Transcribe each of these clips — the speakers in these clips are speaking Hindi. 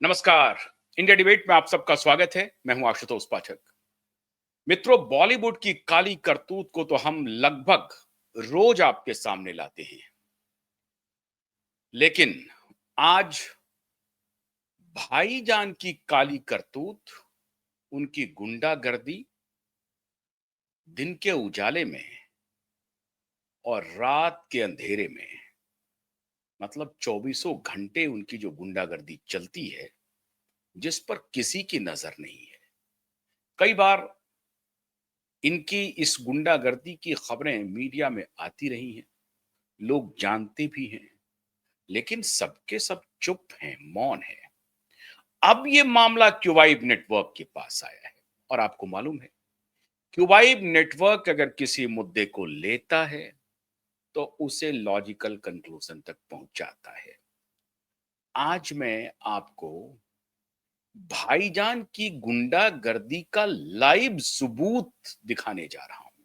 नमस्कार। इंडिया डिबेट में आप सबका स्वागत है। मैं हूं आशुतोष पाठक। मित्रों, बॉलीवुड की काली करतूत को तो हम लगभग रोज आपके सामने लाते हैं, लेकिन आज भाईजान की काली करतूत, उनकी गुंडागर्दी दिन के उजाले में और रात के अंधेरे में, मतलब चौबीसों घंटे उनकी जो गुंडागर्दी चलती है, जिस पर किसी की नजर नहीं है। कई बार इनकी इस गुंडागर्दी की खबरें मीडिया में आती रही हैं, लोग जानते भी हैं, लेकिन सबके सब चुप हैं, मौन है। अब ये मामला क्यूवाइब नेटवर्क के पास आया है और आपको मालूम है, क्यूवाइब नेटवर्क अगर किसी मुद्दे को लेता है तो उसे लॉजिकल कंक्लूजन तक पहुंचाता है। आज मैं आपको भाईजान की गुंडागर्दी का लाइव सबूत दिखाने जा रहा हूं,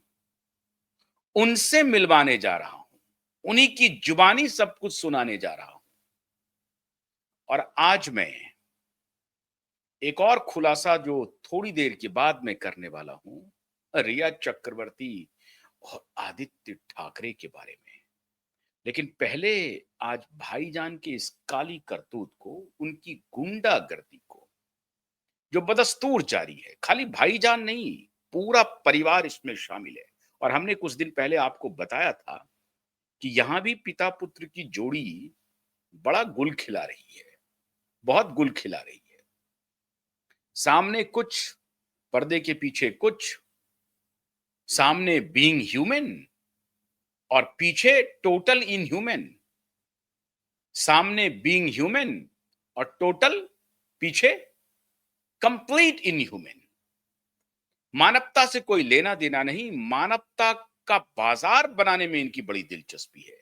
उनसे मिलवाने जा रहा हूं, उन्हीं की जुबानी सब कुछ सुनाने जा रहा हूं। और आज मैं एक और खुलासा जो थोड़ी देर के बाद मैं करने वाला हूं, रिया चक्रवर्ती और आदित्य ठाकरे के बारे में। लेकिन पहले आज भाईजान की इस काली करतूत को, उनकी गुंडागर्दी को, जो बदस्तूर जारी है। खाली भाईजान नहीं, पूरा परिवार इसमें शामिल है। और हमने कुछ दिन पहले आपको बताया था कि यहां भी पिता पुत्र की जोड़ी बड़ा गुल खिला रही है, बहुत गुल खिला रही है। सामने कुछ, पर्दे के पीछे कुछ, सामने बीइंग ह्यूमन और पीछे टोटल इनह्यूमन। सामने बीइंग ह्यूमन और टोटल, पीछे कंप्लीट इनह्यूमन। मानवता से कोई लेना देना नहीं, मानवता का बाजार बनाने में इनकी बड़ी दिलचस्पी है।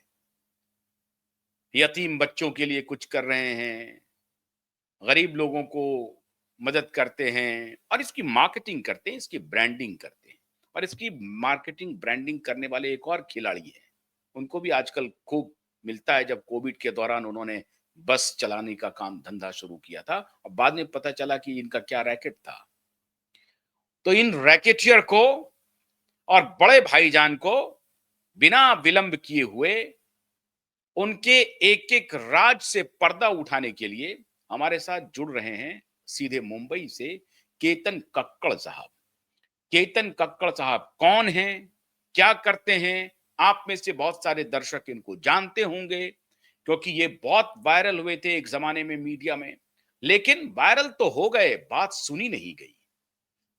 यतीम बच्चों के लिए कुछ कर रहे हैं, गरीब लोगों को मदद करते हैं और इसकी मार्केटिंग करते हैं, इसकी ब्रांडिंग करते हैं। और इसकी मार्केटिंग ब्रांडिंग करने वाले एक और खिलाड़ी हैं, उनको भी आजकल खूब मिलता है। जब कोविड के दौरान उन्होंने बस चलाने का काम धंधा शुरू किया था और बाद में पता चला कि इनका क्या रैकेट था, तो इन रैकेटियर को और बड़े भाईजान को बिना विलंब किए हुए उनके एक एक राज से पर्दा उठाने के लिए हमारे साथ जुड़ रहे हैं सीधे मुंबई से केतन कक्कड़ साहब। केतन कक्कड़ साहब कौन हैं, क्या करते हैं? आप में से बहुत सारे दर्शक इनको जानते होंगे, क्योंकि ये बहुत वायरल हुए थे एक जमाने में मीडिया में। लेकिन वायरल तो हो गए, बात सुनी नहीं गई।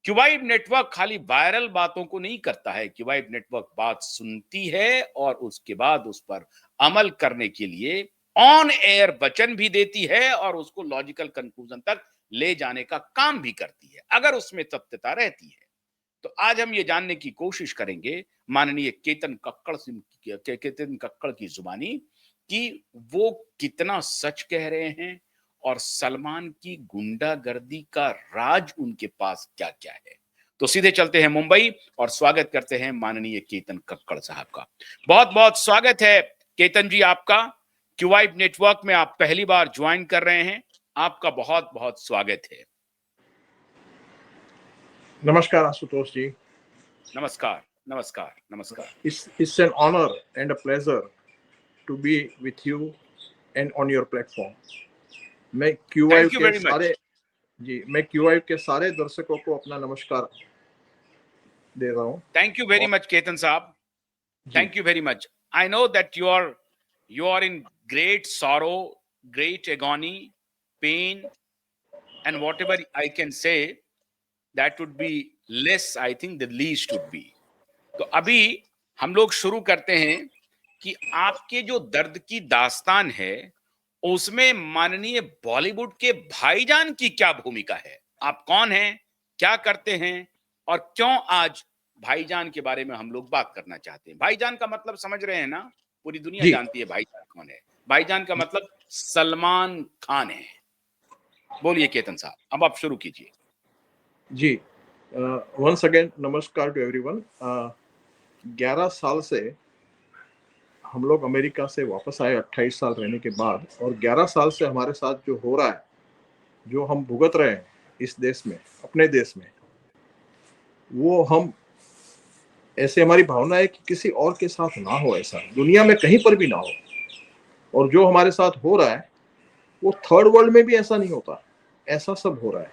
क्यूवाइब नेटवर्क खाली वायरल बातों को नहीं करता है, क्यूवाइब नेटवर्क बात सुनती है और उसके बाद उस पर अमल करने के लिए ऑन एयर वचन भी देती है और उसको लॉजिकल कंक्लूजन तक ले जाने का काम भी करती है, अगर उसमें तथ्यता रहती है। तो आज हम ये जानने की कोशिश करेंगे माननीय केतन कक्कड़ की जुबानी कि वो कितना सच कह रहे हैं और सलमान की गुंडागर्दी का राज उनके पास क्या क्या है। तो सीधे चलते हैं मुंबई और स्वागत करते हैं माननीय केतन कक्कड़ साहब का। बहुत बहुत स्वागत है केतन जी आपका। क्यूवाइब नेटवर्क में आप पहली बार ज्वाइन कर रहे हैं, आपका बहुत बहुत स्वागत है। नमस्कार आशुतोष जी। नमस्कार नमस्कार नमस्कार। It's an honor and a pleasure to be with you and on your platform. मैं क्यूआईब थैंक यू के वेरी मच। सारे मैं क्यूआईब के सारे दर्शकों को अपना नमस्कार दे रहा हूँ। Thank you very much Ketan साहब, thank you very much. I know that you are in great sorrow, great agony, pain, and whatever I can say, that would be less, I think the least would be. तो अभी हम लोग शुरू करते हैं कि आपके जो दर्द की दास्तान है, उसमें माननीय बॉलीवुड के भाईजान की क्या भूमिका है? आप कौन हैं, क्या करते हैं और क्यों आज भाईजान के बारे में हम लोग बात करना चाहते हैं? भाईजान का मतलब समझ रहे हैं ना? पूरी दुनिया जी जानती है भाईजान कौन है। भाईजान का मतलब सलमान खान है। बोलिए केतन साहब, अब आप शुरू कीजिए। जी वंस अगेन नमस्कार टू एवरीवन। 11 साल से हम लोग अमेरिका से वापस आए 28 साल रहने के बाद, और 11 साल से हमारे साथ जो हो रहा है जो हम भुगत रहे हैं इस देश में, अपने देश में, वो हम ऐसे, हमारी भावना है कि किसी और के साथ ना हो, ऐसा दुनिया में कहीं पर भी ना हो। और जो हमारे साथ हो रहा है वो थर्ड वर्ल्ड में भी ऐसा नहीं होता, ऐसा सब हो रहा है।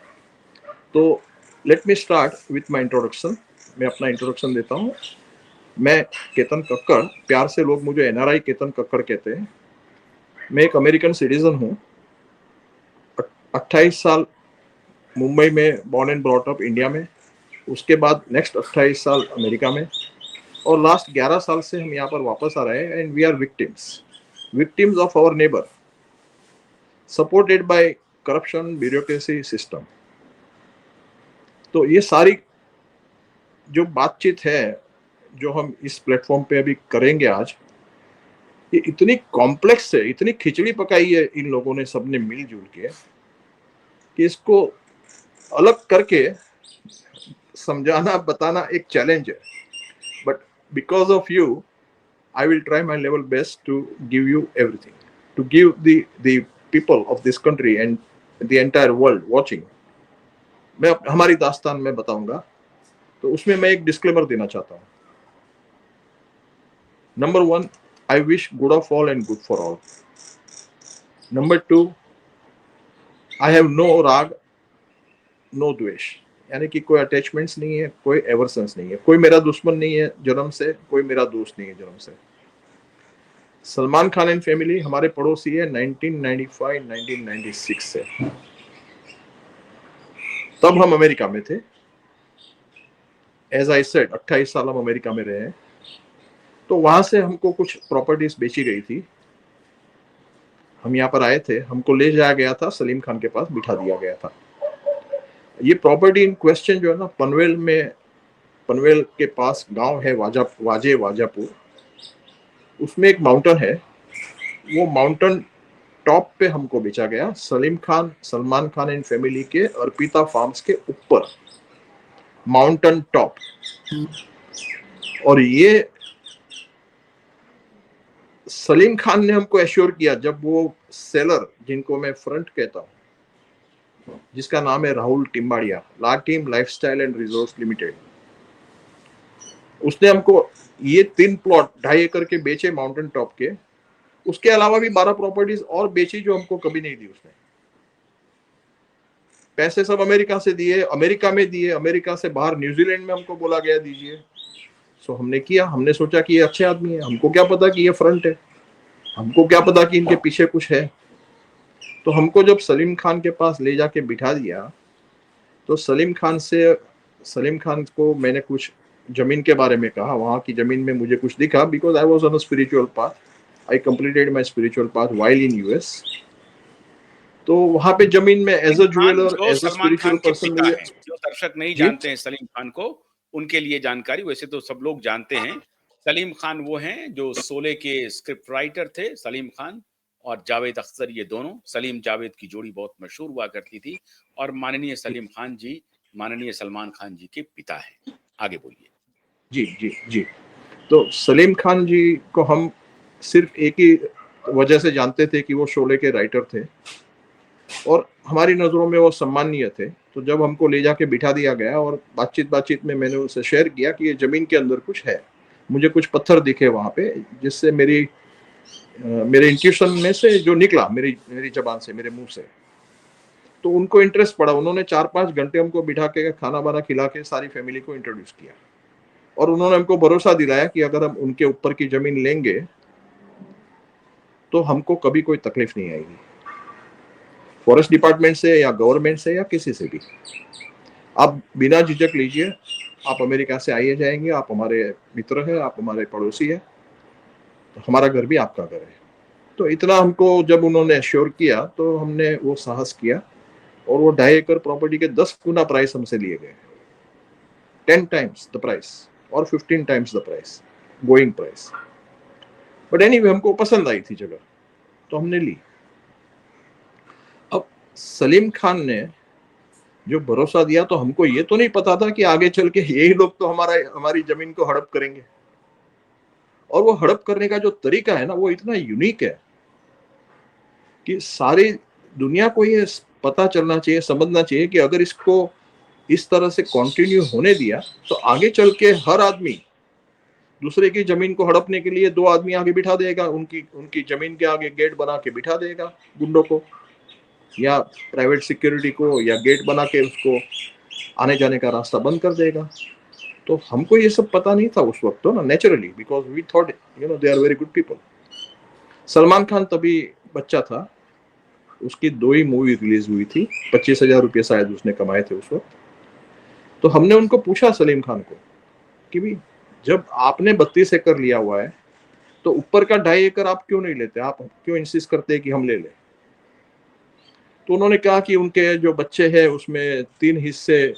तो let me start with my introduction. मैं अपना इंट्रोडक्शन देता हूँ। मैं केतन कक्कड़, प्यार से लोग मुझे एनआरआई केतन कक्कड़ कहते हैं। मैं एक अमेरिकन सिटीजन हूँ। 28 साल मुंबई में born and brought up, India में। उसके बाद नेक्स्ट 28 साल अमेरिका में, और लास्ट 11 साल से हम यहाँ पर वापस आ रहे हैं। And we are victims of our neighbour, supported by corruption, bureaucracy system. तो ये सारी जो बातचीत है जो हम इस प्लेटफॉर्म पे अभी करेंगे आज, ये इतनी कॉम्प्लेक्स है, इतनी खिचड़ी पकाई है इन लोगों ने सबने मिलजुल के, कि इसको अलग करके समझाना, बताना एक चैलेंज है। But because of you I will try my level best to give you everything, to give the people of this country and the entire world watching. मैं हमारी दास्तान में बताऊंगा। तो उसमें मैं एक डिस्क्लेमर देना चाहता हूँ। Number 1, I wish good of all and good for all. Number 2, I have no राग, नो द्वेष, यानी कि कोई अटैचमेंट्स नहीं है, कोई एवर्सेंस नहीं है, कोई मेरा दुश्मन नहीं है जन्म से, कोई मेरा दोस्त नहीं है जन्म से। सलमान खान एंड फैमिली हमारे पड़ोसी है 1995-1996 से। तब हम अमेरिका में थे। एज आई सेड, 28 साल हम अमेरिका में रहे हैं। तो वहां से हमको कुछ प्रॉपर्टीज बेची गई थी। हम यहाँ पर आए थे, हमको ले जाया गया था, सलीम खान के पास बिठा दिया गया था। ये प्रॉपर्टी इन क्वेश्चन जो है ना, पनवेल में, पनवेल के पास गांव है वाजापुर, उसमें एक माउंटेन है। वो माउंटेन टॉप पे हमको बेचा गया, सलमान खान एंड फैमिली के अर्पिता फार्म्स के ऊपर, माउंटेन टॉप। और ये सलीम खान ने हमको एश्योर किया, जब वो सेलर, जिनको मैं फ्रंट कहता हूँ, जिसका नाम है Rahul Timbadia, La Team Lifestyle and Resorts Limited, उसने हमको ये 3 प्लॉट 2.5 एकड़ के बेचे माउंटेन टॉप के। उसके अलावा भी 12 प्रॉपर्टीज और बेची जो हमको कभी नहीं दी उसने। पैसे सब अमेरिका से दिए, अमेरिका में दिए, अमेरिका से बाहर न्यूजीलैंड में हमको बोला गया दीजिए। सो हमने किया। हमने सोचा कि ये अच्छे आदमी है, हमको क्या पता कि ये फ्रंट है, हमको क्या पता कि इनके पीछे कुछ है। तो हमको जब सलीम खान के पास ले जाके बिठा दिया, तो सलीम खान को मैंने कुछ जमीन के बारे में कहा, वहां की जमीन में मुझे कुछ दिखा, because I was on a spiritual path. I completed my spiritual path while in US. तो वहां पे जमीन में एज अ ज्वेलर, जो as a Salman spiritual Khan के पर्सन पिता मुझे। हैं, जो दर्शक नहीं जी जानते हैं सलीम खान को, उनके लिए जानकारी, वैसे तो सब लोग जानते हैं। सलीम खान वो हैं जो शोले के स्क्रिप्ट राइटर थे। सलीम खान और जावेद अख्तर, ये दोनों, सलीम जावेद की जोड़ी बहुत मशहूर हुआ करती थी। और माननीय सलीम खान जी माननीय सलमान खान जी के पिता हैं। आगे बोलिए। जी जी जी। तो सलीम खान जी को हम सिर्फ एक ही वजह से जानते थे कि वो शोले के राइटर थे और हमारी नज़रों में वो सम्माननीय थे। तो जब हमको ले जाके बिठा दिया गया और बातचीत में मैंने उनसे शेयर किया कि ये ज़मीन के अंदर कुछ है, मुझे कुछ पत्थर दिखे वहाँ पे, जिससे मेरे इंट्यूशन में से जो निकला, मेरी जबान से, मेरे मुंह से, तो उनको इंटरेस्ट पड़ा। उन्होंने 4-5 घंटे हमको बिठा के खाना वाना खिला के सारी फैमिली को इंट्रोड्यूस किया और उन्होंने हमको भरोसा दिलाया कि अगर हम उनके ऊपर की जमीन लेंगे तो हमको कभी कोई तकलीफ नहीं आएगी, फॉरेस्ट डिपार्टमेंट से या गवर्नमेंट से या किसी से भी। आप बिना झिझक लीजिए, आप अमेरिका से आइए जाएंगे, आप हमारे मित्र हैं, आप हमारे पड़ोसी हैं, तो हमारा घर भी आपका घर है। तो इतना हमको जब उन्होंने एश्योर किया तो हमने वो साहस किया और वो 2.5 एकड़ प्रॉपर्टी के 10 गुना प्राइस हमसे लिए गए, 10 टाइम्स द प्राइस और 15 times the price, going price. But anyway हमको पसंद आई थी जगह, तो हमने ली। अब सलीम खान ने जो भरोसा दिया, तो हमको ये तो नहीं पता था कि आगे चल के यही लोग तो हमारी जमीन को हड़प करेंगे। और वो हड़प करने का जो तरीका है ना, वो इतना यूनिक है कि सारी दुनिया को ये पता चलना चाहिए, समझना चाहिए कि अगर इसको इस तरह से कंटिन्यू होने दिया तो आगे चल के हर आदमी दूसरे की जमीन को हड़पने के लिए 2 आदमी आगे बिठा देगा, उनकी उनकी जमीन के आगे गेट बना के बिठा देगा गुंडों को, या प्राइवेट सिक्योरिटी को, या गेट बना के उसको आने जाने का रास्ता बंद कर देगा। तो हमको ये सब पता नहीं था उस वक्त तो ना, naturally, because we thought they are very good people. Salman Khan तभी बच्चा था, उसकी 2 ही मूवी रिलीज हुई थी, 25,000 रुपये शायद उसने कमाए थे उस वक्त। तो हमने उनको पूछा सलीम खान को कि भाई जब आपने 32 एकड़ लिया हुआ है तो ऊपर का 2.5 एकड़ आप क्यों नहीं लेते, आप क्यों इंसिस्ट करते हैं कि हम ले लें? तो उन्होंने कहा कि उनके जो बच्चे हैं उसमें 3 हिस्से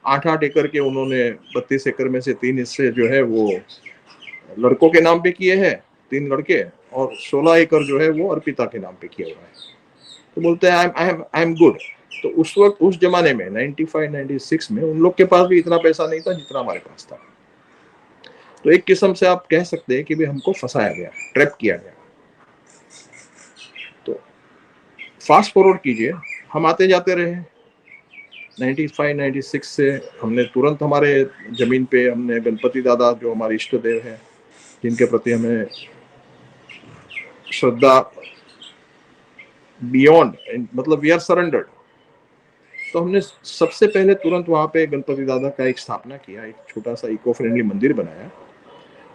8-8 एकड़ के, उन्होंने 32 एकड़ में से 3 हिस्से जो है वो लड़कों के नाम पे किए हैं, 3 लड़के, और 16 एकड़ जो है वो अर्पिता के नाम पे किया हुआ है। तो बोलते हैं आई एम गुड। तो उस वक्त उस जमाने में 95-96 में उन लोग के पास भी इतना पैसा नहीं था जितना हमारे पास था। तो एक किस्म से आप कह सकते हैं कि भी हमको फंसाया गया, ट्रैप किया गया। तो फास्ट फॉरवर्ड कीजिए, हम आते जाते रहे 95-96 से। हमने तुरंत हमारे जमीन पे हमने गणपति दादा जो हमारे इष्ट देव हैं, जिनके प्रति हमें श्रद्धा बियॉन्ड, मतलब वी आर सरेंडर्ड, तो हमने सबसे पहले तुरंत वहां पे गणपति दादा का एक स्थापना किया, एक छोटा सा इको फ्रेंडली मंदिर बनाया,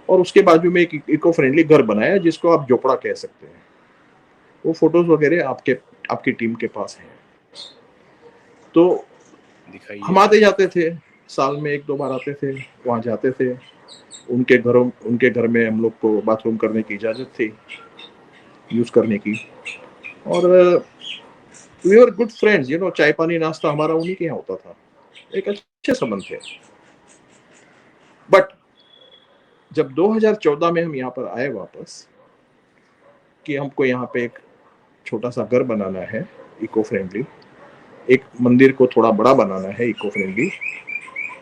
और उसके बाजू में एक इको फ्रेंडली घर बनाया जिसको आप झोपड़ा कह सकते हैं। वो फोटोज वगैरह आपकी टीम के पास है। तो हम आते जाते थे, साल में 1-2 बार आते थे, वहां जाते थे। उनके घर में हम लोग को बाथरूम करने की इजाजत थी, यूज करने की, और वी वर गुड फ्रेंड्स, चाय पानी नाश्ता हमारा उन्हीं के यहाँ होता था, एक अच्छे संबंध थे। बट जब 2014 में हम यहाँ पर आए वापस, कि हमको यहाँ पे एक छोटा सा घर बनाना है इको फ्रेंडली, एक मंदिर को थोड़ा बड़ा बनाना है इको फ्रेंडली,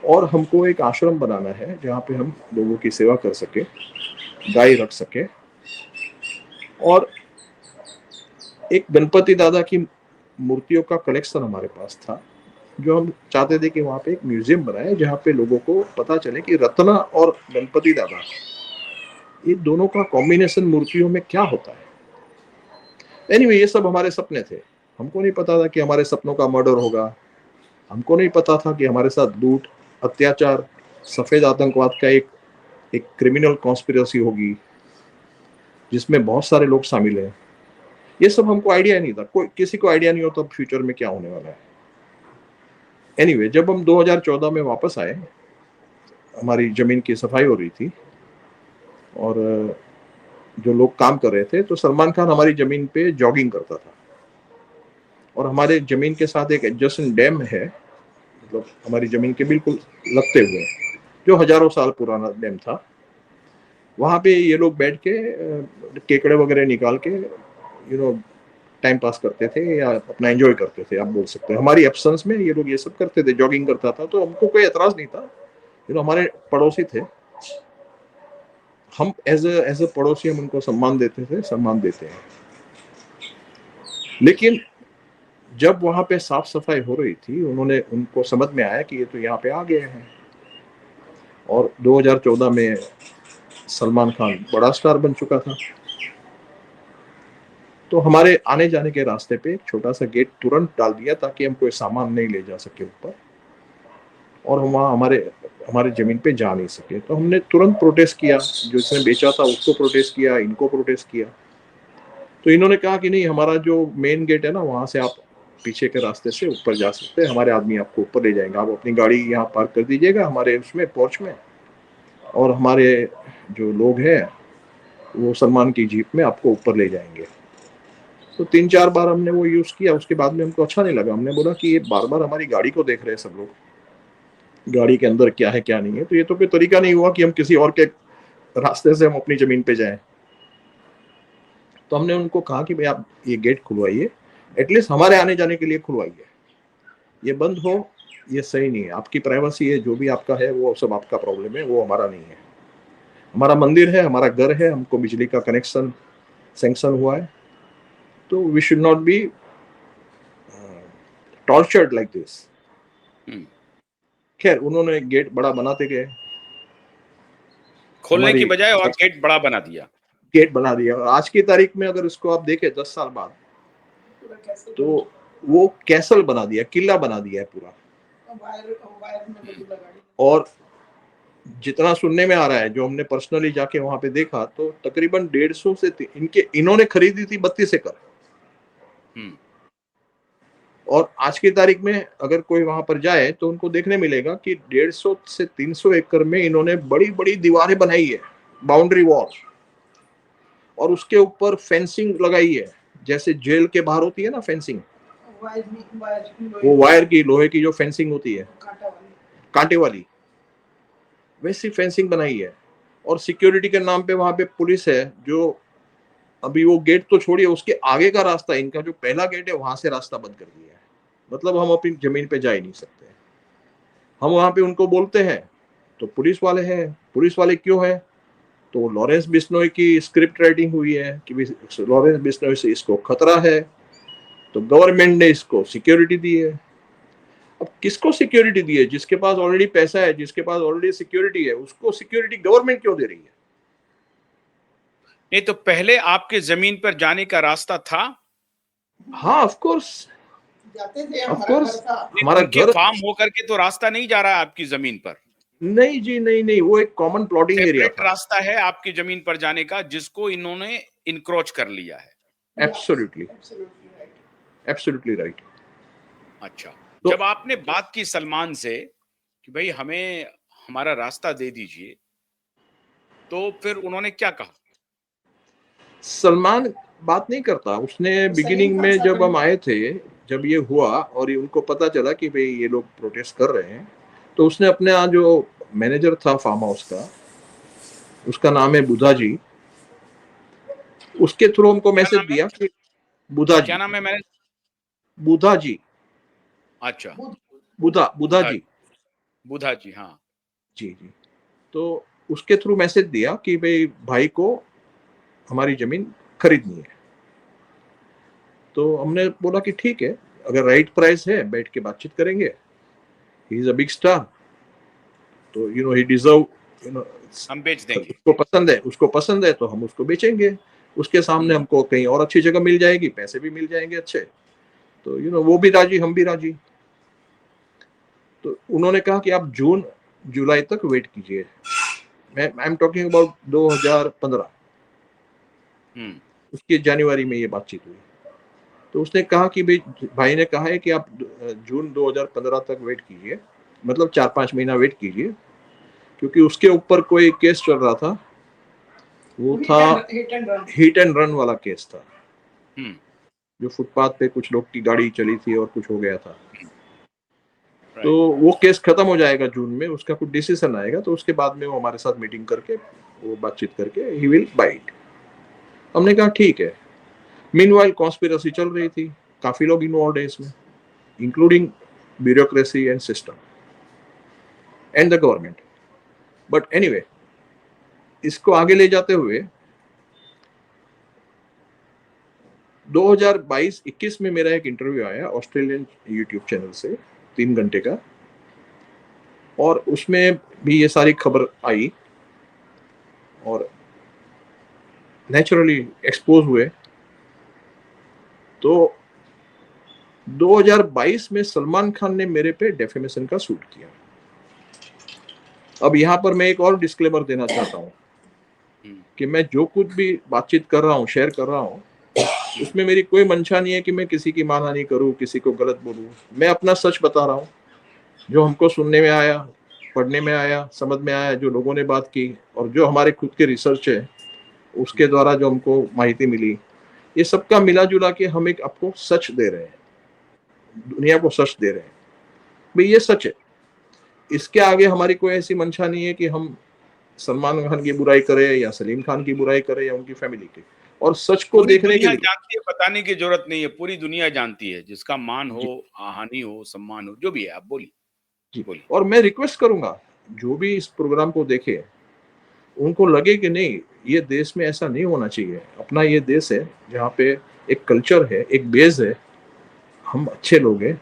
और हमको एक आश्रम बनाना है जहाँ पे हम लोगों की सेवा कर सके, गाय रख सके, और एक गणपति दादा की मूर्तियों का कलेक्शन हमारे पास था, जो हम चाहते थे कि वहाँ पे एक म्यूजियम बनाए जहाँ पे लोगों को पता चले कि रत्ना और गणपति दादा, ये दोनों का कॉम्बिनेशन मूर्तियों में क्या होता है। एनीवे, ये सब हमारे सपने थे। हमको नहीं पता था कि हमारे सपनों का मर्डर होगा, हमको नहीं पता था कि हमारे साथ लूट, अत्याचार, सफेद आतंकवाद का एक क्रिमिनल कॉन्स्पिरेसी होगी जिसमें बहुत सारे लोग शामिल हैं। ये सब हमको आइडिया नहीं था, कोई किसी को आइडिया नहीं होता फ्यूचर में क्या होने वाला है। एनीवे, जब हम 2014 में वापस आए, हमारी जमीन की सफाई हो रही थी और जो लोग काम कर रहे थे, तो सलमान खान हमारी जमीन पे जॉगिंग करता था, और हमारे जमीन के साथ एक एडजस्टेंट डैम है, मतलब हमारी जमीन के बिल्कुल लगते हुए, जो हजारों साल पुराना डैम था। वहां पे ये लोग बैठ के केकड़े वगैरह निकाल के टाइम पास करते थे या अपना एंजॉय करते थे, आप बोल सकते हैं। हमारी एब्सेंस में ये लोग ये सब करते थे, जॉगिंग करता था, तो हमको कोई एतराज नहीं था। हमारे पड़ोसी थे, हम एज ए पड़ोसी हम उनको सम्मान देते थे, सम्मान देते हैं। लेकिन जब वहां पे साफ सफाई हो रही थी, उनको समझ में आया कि ये तो यहाँ पे आ गए हैं, और 2014 में सलमान खान बड़ा स्टार बन चुका था। तो हमारे आने जाने के रास्ते पे एक छोटा सा गेट तुरंत डाल दिया ताकि हम कोई सामान नहीं ले जा सके ऊपर, और हम वहाँ हमारे जमीन पे जा नहीं सके। तो हमने तुरंत प्रोटेस्ट किया, जो इसने बेचा था उसको प्रोटेस्ट किया, इनको प्रोटेस्ट किया। तो इन्होंने कहा कि नहीं, हमारा जो मेन गेट है ना, वहां से आप पीछे के रास्ते से ऊपर जा सकते हैं, हमारे आदमी आपको ऊपर ले जाएंगे, आप अपनी गाड़ी यहाँ पार्क कर दीजिएगा हमारे उसमें पोर्च में, और हमारे जो लोग हैं वो सलमान की जीप में आपको ऊपर ले जाएंगे। तो 3-4 बार हमने वो यूज किया, उसके बाद में हमको अच्छा नहीं लगा। हमने बोला कि ये बार बार हमारी गाड़ी को देख रहे हैं सब लोग, गाड़ी के अंदर क्या है क्या नहीं है, तो ये तो कोई तरीका नहीं हुआ कि हम किसी और के रास्ते से हम अपनी जमीन पे जाएं। तो हमने उनको कहा कि भाई आप ये गेट खुलवाइए, एटलीस्ट हमारे आने जाने के लिए खुलवाइए, ये बंद हो ये सही नहीं है, आपकी प्राइवेसी है, जो भी आपका है वो सब आपका प्रॉब्लम है, वो हमारा नहीं है। हमारा मंदिर है, हमारा घर है, हमको बिजली का कनेक्शन सैंक्शन हुआ है, तो we should not be tortured like this. Hmm. खैर उन्होंने गेट बड़ा बनाते गए, खोलने की हमारी बजाय और गेट बड़ा बना दिया। गेट बना दिया। और आज की तारीख में अगर इसको आप देखें 10 साल बाद, तो वो कैसल बना दिया, किला बना दिया है पूरा। और जितना सुनने में आ रहा है, जो हमने पर्सनली जाके वहां पे देखा, तो तकरीबन 150 से इन्होंने खरीदी थी 32 एकड़। और आज की तारीख में अगर कोई वहां पर जाए तो उनको देखने मिलेगा कि 150 से 300 एकड़ में इन्होंने बड़ी बड़ी दीवारें बनाई है, बाउंड्री वॉल, और उसके ऊपर फेंसिंग लगाई है, जैसे जेल के बाहर होती है ना फेंसिंग, वो वायर की, लोहे की जो फेंसिंग होती है कांटे वाली, वैसी फेंसिंग बनाई है। और सिक्योरिटी के नाम पे वहां पे पुलिस है, जो अभी वो गेट तो छोड़िए, उसके आगे का रास्ता, इनका जो पहला गेट है वहां से रास्ता बंद कर दिया है। मतलब हम अपनी जमीन पे जा ही नहीं सकते। हम वहां पे उनको बोलते हैं तो पुलिस वाले हैं। पुलिस वाले क्यों है? तो लॉरेंस बिश्नोई की स्क्रिप्ट राइटिंग हुई है कि लॉरेंस बिश्नोई से इसको खतरा है, तो गवर्नमेंट ने इसको सिक्योरिटी दी है। अब किसको सिक्योरिटी दी है? जिसके पास ऑलरेडी पैसा है, जिसके पास ऑलरेडी सिक्योरिटी है, उसको सिक्योरिटी गवर्नमेंट क्यों दे रही है? नहीं तो पहले आपके जमीन पर जाने का रास्ता था? हाँ, ऑफ कोर्स जाते थे, ऑफ कोर्स। हमारा उनके घर फार्म होकर के तो रास्ता नहीं जा रहा है आपकी जमीन पर। नहीं जी, नहीं नहीं, वो एक कॉमन प्लॉटिंग एरिया सेपरेट था। रास्ता है आपकी जमीन पर जाने का, जिसको इन्होंने इनक्रोच कर लिया है। Absolutely, absolutely right. अच्छा, तो जब आपने बात की सलमान से कि भाई हमें हमारा रास्ता दे दीजिए, तो फिर उन्होंने क्या कहा? सलमान बात नहीं करता। उसने बिगिनिंग में जब हम आए थे, जब ये हुआ और उनको पता चला कि भाई ये लोग प्रोटेस्ट कर रहे हैं, तो उसने अपने यहाँ जो मैनेजर था फार्म हाउस का, उसका नाम है बुधा जी, उसके थ्रू हमको मैसेज दिया कि बुधा क्या जी, नाम है? मैंने बुधा जी, अच्छा, बुधा बुधा बुधा जी, बुधा जी, हाँ। जी जी। तो उसके थ्रू मैसेज दिया कि भाई को हमारी जमीन खरीदनी है। तो हमने बोला कि ठीक है, अगर राइट प्राइस है बैठ के बातचीत करेंगे, he is a big star, तो ही डिजर्व, हम बेच देंगे। उसको पसंद है तो हम उसको बेचेंगे। उसके सामने हमको कहीं और अच्छी जगह मिल जाएगी, पैसे भी मिल जाएंगे अच्छे, तो वो भी राजी, हम भी राजी। तो उन्होंने कहा कि आप जून जुलाई तक वेट कीजिए। आई एम टॉकिंग अबाउट 2015, उसके जनवरी में ये बातचीत हुई। तो उसने कहा कि भाई ने कहा है कि आप जून 2015 तक वेट कीजिए, मतलब 4-5 महीना वेट कीजिए, क्योंकि उसके ऊपर कोई केस चल रहा था, वो था हिट एंड रन वाला केस था, जो फुटपाथ पे कुछ लोग की गाड़ी चली थी और कुछ हो गया था। तो वो केस खत्म हो जाएगा जून में, उसका कुछ डिसीजन आएगा, तो उसके बाद में वो हमारे साथ मीटिंग करके, वो बातचीत करके ही विल बाइट। हमने कहा ठीक है। मीनवाइल कॉन्स्पिरेसी चल रही थी, काफी लोग इन्वॉल्व है इसमें, including bureaucracy and system and the government. But anyway, इसको आगे ले जाते हुए 2022-21 में मेरा एक इंटरव्यू आया ऑस्ट्रेलियन यूट्यूब चैनल से, 3 घंटे का, और उसमें भी ये सारी खबर आई और नेचुरली एक्सपोज हुए। तो 2022 में सलमान खान ने मेरे पे डेफेमेशन का सूट किया। अब यहाँ पर मैं एक और डिस्क्लेमर देना चाहता हूँ कि मैं जो कुछ भी बातचीत कर रहा हूँ, शेयर कर रहा हूँ, उसमें मेरी कोई मंशा नहीं है कि मैं किसी की मानहानि करूँ, किसी को गलत बोलूँ। मैं अपना सच बता रहा हूँ, जो हमको सुनने में आया, पढ़ने में आया, समझ में आया, जो लोगों ने बात की, और जो हमारे खुद के रिसर्च है उसके द्वारा जो हमको माहिती मिली, ये सबका मिला जुला के हम एक आपको सच दे रहे हैं, दुनिया को सच दे रहे हैं। भाई ये सच है, इसके आगे हमारी कोई ऐसी मंशा नहीं है कि हम सलमान खान की बुराई करें या सलीम खान की बुराई करें या उनकी फैमिली की। और सच को देखने के लिए जानती है, बताने की जरूरत नहीं है, पूरी दुनिया जानती है, जिसका मान हो, हानि हो, सम्मान हो, जो भी है, आप बोलिए जी। और मैं रिक्वेस्ट करूंगा, जो भी इस प्रोग्राम को देखे, उनको लगे कि नहीं, ये देश में ऐसा नहीं होना चाहिए। अपना ये देश है जहाँ पे एक कल्चर है, एक बेस है, हम अच्छे लोग हैं,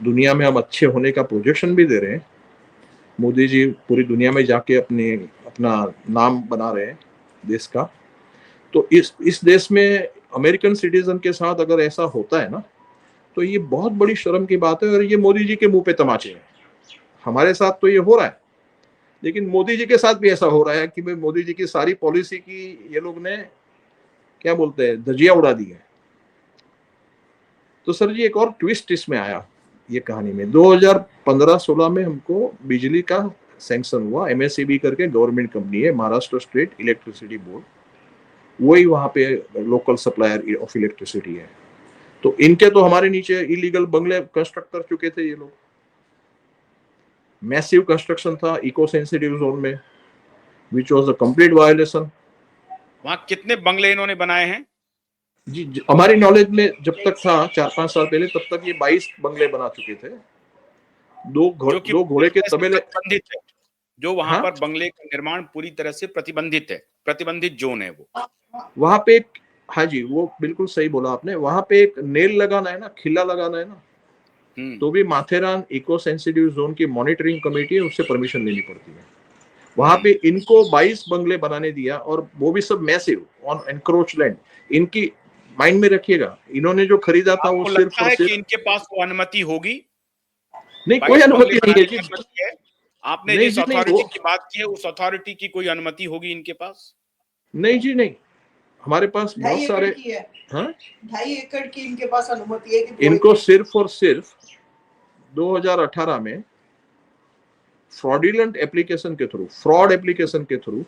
दुनिया में हम अच्छे होने का प्रोजेक्शन भी दे रहे हैं। मोदी जी पूरी दुनिया में जाके अपना नाम बना रहे हैं देश का। तो इस देश में अमेरिकन सिटीजन के साथ अगर ऐसा होता है ना, तो ये बहुत बड़ी शर्म की बात है और ये मोदी जी के मुंह पे तमाचे हैं। हमारे साथ तो ये हो रहा है, लेकिन मोदी जी के साथ भी ऐसा हो रहा है कि भाई मोदी जी की सारी पॉलिसी की ये लोग ने क्या बोलते हैं धजिया उड़ा दी है। तो सर जी एक और ट्विस्ट इसमें आया ये कहानी में। 2015-16 में हमको बिजली का सैंक्शन हुआ। एमएसईबी करके गवर्नमेंट कंपनी है, महाराष्ट्र स्टेट इलेक्ट्रिसिटी बोर्ड, वही वहां पे लोकल सप्लायर ऑफ इलेक्ट्रिसिटी है। तो इनके तो हमारे नीचे इलीगल बंगले कंस्ट्रक्ट कर चुके थे ये लोग। मैसिव कंस्ट्रक्शन था इको सेंसिटिव जोन में, which was a complete violation. वहां कितने बंगले इन्होंने बनाए हैं? जी हमारी नॉलेज में जब तक था 4-5 साल पहले, तब तक ये 22 बंगले बना चुके थे। जो कि दो घोड़े के पूरी तरह से तबेले। प्रतिबंधित है, जो वहां हाँ पर बंगले का निर्माण पूरी तरह से प्रतिबंधित है, प्रतिबंधित जोन है वो। वहां पे एक, हाँ जी वो बिल्कुल सही बोला आपने, वहां पे एक नेल लगाना है ना, खिला लगाना है ना, तो भी माथेरान इको सेंसिटिव जोन की मॉनिटरिंग कमेटी है, उससे परमिशन लेनी पड़ती है। वहां पे इनको 22 बंगले बनाने दिया, और वो भी सब मैसिव ऑन एनक्रोच लैंड। इनकी माइंड में रखिएगा, इन्होंने जो खरीदा था वो आपको सिर्फ लगता और है कि सिर्फ, इनके पास वो अनुमति होगी? नहीं कोई 22 बंगले अनुमति नहीं है बनाने की जी। अनुमति है? आपने नहीं जिस जी नहीं, अथॉरिटी वो की बात की है उस अथॉरिटी की कोई अनुमति होगी इनके पास? नहीं जी नहीं, हमारे पास बहुत 2.5 सारे। एकड़ की है। हाँ 2.5 एकड़ की इनके पास अनुमति है कि 2 इनको एकड़। सिर्फ और सिर्फ 2018 में फ्रॉडुलेंट एप्लीकेशन के थ्रू, फ्रॉड एप्लीकेशन के थ्रू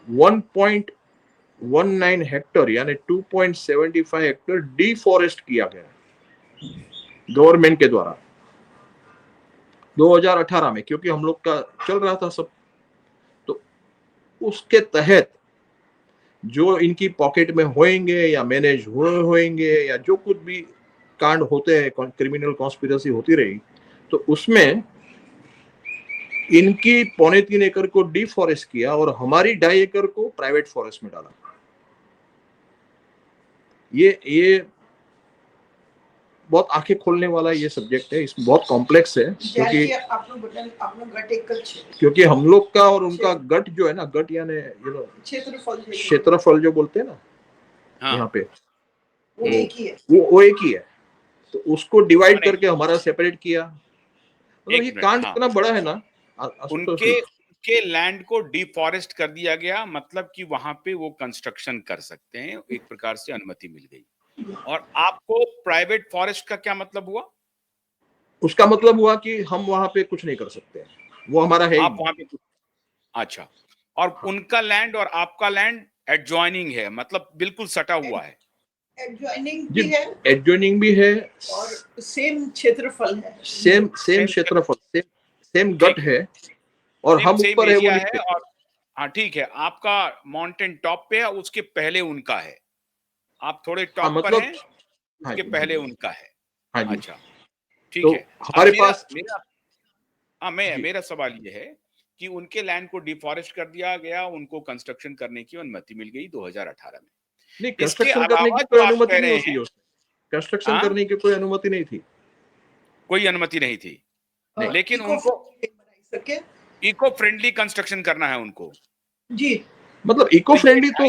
1.19 हेक्टर यानी 2.75 हेक्टर डिफॉरेस्ट किया गया गवर्नमेंट के द्वारा 2018 में, क्योंकि हम लोग का चल रहा था सब। तो उसके तहत जो इनकी पॉकेट में होंगे या मैनेज हुए होंगे या जो कुछ भी कांड होते हैं, क्रिमिनल कॉन्स्पिरेसी होती रही, तो उसमें इनकी 3.25 एकड़ को डिफॉरेस्ट किया और हमारी 2.5 एकड़ को प्राइवेट फॉरेस्ट में डाला। ये बहुत आंखें खोलने वाला ये सब्जेक्ट है, इसमें बहुत कॉम्प्लेक्स है, क्योंकि हम लोग का और उनका गट जो है ना, गट यानी क्षेत्रफल जो बोलते हैं ना, यहाँ पे वो एक ही है, वो एक ही है। तो उसको डिवाइड माने करके हमारा सेपरेट किया। मतलब ये कांड हाँ, इतना बड़ा है ना उनके लैंड को डिफॉरेस्ट कर दिया गया, मतलब कि वहां पे वो कंस्ट्रक्शन कर सकते हैं, एक प्रकार से अनुमति मिल गई। और आपको प्राइवेट फॉरेस्ट का क्या मतलब हुआ? उसका मतलब हुआ कि हम वहां पे कुछ नहीं कर सकते, वो हमारा है आप वहां पे अच्छा, और हाँ। उनका लैंड और आपका लैंड एडजॉइनिंग है, मतलब बिल्कुल सटा हुआ है। एडजॉइनिंग भी है, एडजॉइनिंग भी है और सेम क्षेत्रफल है, सेम क्षेत्रफल, सेम गट है, और हम ऊपर है वो नीचे। और हाँ ठीक है, आपका माउंटेन टॉप पे है, उसके पहले उनका है, आप थोड़े हाँ टॉप पर मतलब हैं, हाँ उसके जी, पहले उनका है। हाँ जी। अच्छा ठीक तो है। हमारे मेरा पास मेरा मेरा सवाल ये है कि उनके लैंड को डिफॉरेस्ट कर दिया गया, उनको कंस्ट्रक्शन करने की अनुमति मिल गई 2018 में। नहीं, इसके कंस्ट्रक्शन करने अलावा की जो कोई आप अनुमति कह नहीं रहे होती हैं, है उसमें, कंस्ट्रक्शन करने की कोई अनुमति नहीं थी, कोई अनुमति नहीं थी, लेकिन इको उनको इको फ्रेंडली कंस्ट्रक्शन करना है उनको जी। मतलब इको फ्रेंडली तो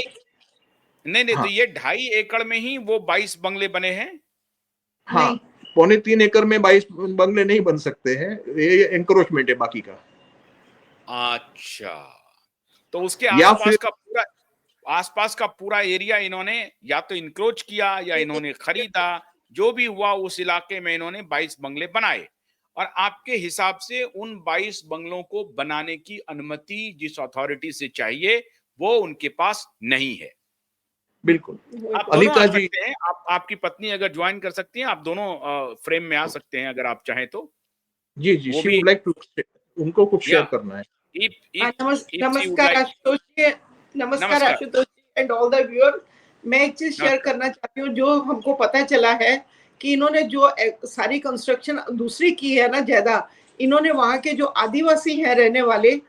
नहीं हाँ, तो ये 2.5 एकड़ में ही वो 22 बंगले बने हैं। हाँ 3.25 एकड़ में 22 बंगले नहीं बन सकते हैं, ये एंक्रोचमेंट है बाकी का। अच्छा, तो उसके या फिर आसपास का पूरा एरिया इन्होंने या तो इंक्रोच किया या इन्होंने खरीदा, जो भी हुआ उस इलाके में इन्होंने 22 बंगले बनाए। और आपके हिसाब से उन 22 बंगलों को बनाने की अनुमति जिस अथॉरिटी से चाहिए वो उनके पास नहीं है। बिल्कुल। आप दोनों आ अनीता जी, सकते हैं, आपकी पत्नी अगर ज्वाइन कर सकती हैं, आप दोनों फ्रेम में आ सकते हैं अगर आप चाहें तो। जी वो शी भी वुड लाइक टू, उनको कुछ शेयर या करना है। if she would नमस्कार like। आशुतोष जी, नमस्कार आशुतोष जी एंड ऑल द व्यूअर। मैं एक चीज शेयर करना चाहती हूँ, जो हमको पता चला है कि इन्होंने जो सारी कंस्ट्रक्शन दूसरी की है ना ज्यादा, इन्होंने वहां के जो आदिवासी हैं रहने वाले,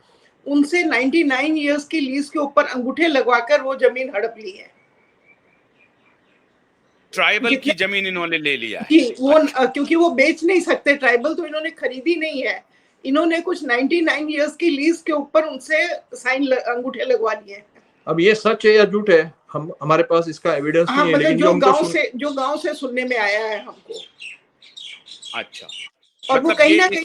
उनसे 99 इयर्स की लीज के ऊपर अंगूठे लगवाकर वो जमीन हड़प ली है। ट्राइबल की जमीन इन्होंने ले लिया है जी, वो क्योंकि वो बेच नहीं सकते, ट्राइबल तो इन्होंने खरीदी नहीं है, इन्होंने कुछ 99 इयर्स की लीज के ऊपर उनसे साइन अंगूठे लगवा लिए। अब ये सच है या झूठ है, हमारे पास इसका एविडेंस नहीं है, मतलब लेकिन जो गांव से सुनने में आया है हमको। अच्छा, और वो कहीं ना कहीं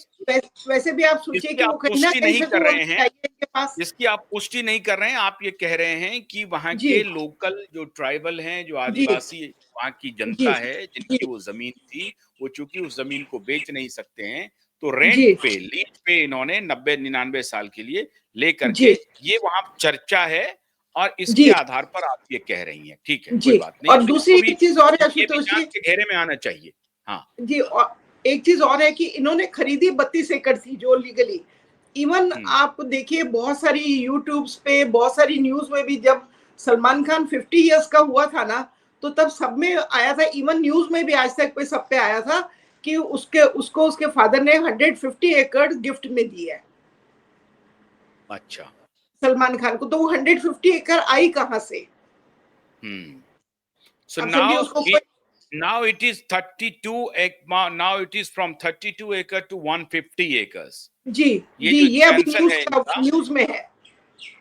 वैसे भी आप सोचिए कि वो कहीं ना कहीं से कर रहे हैं, के पास इसकी आप पुष्टि नहीं कर रहे हैं, आप ये कह रहे हैं कि वहां के लोकल जो ट्राइबल हैं, जो आदिवासी वहां की जनता है, जिनकी वो जमीन थी, वो चूंकि उस जमीन को बेच नहीं सकते हैं, तो रेंट पे, लीज पे इन्होंने 90-99 साल के लिए लेकर के, ये वहां चर्चा है और इसके आधार पर आप ये कह रही हैं। ठीक है, कोई बात नहीं। और दूसरी एक चीज और है आशुतोष जी, के घेरे में आना चाहिए। हाँ जी, और एक चीज और है कि इन्होंने खरीदी 32 एकड़ थी जो लीगली। इवन आप देखिए बहुत सारी यूट्यूब्स पे, बहुत सारी न्यूज में भी, जब सलमान खान 50 इयर्स का हुआ था ना, तो तब सब में आया था, इवन न्यूज में भी आज तक पे सब पे आया था कि उसको उसके फादर ने 150 एकड़ गिफ्ट में दी है। अच्छा, सलमान खान को। तो वो 150 एकड़ आई कहां से? So now it is 32 now it is from 32 acre to 150 acres. जी, ये अभी न्यूज में है,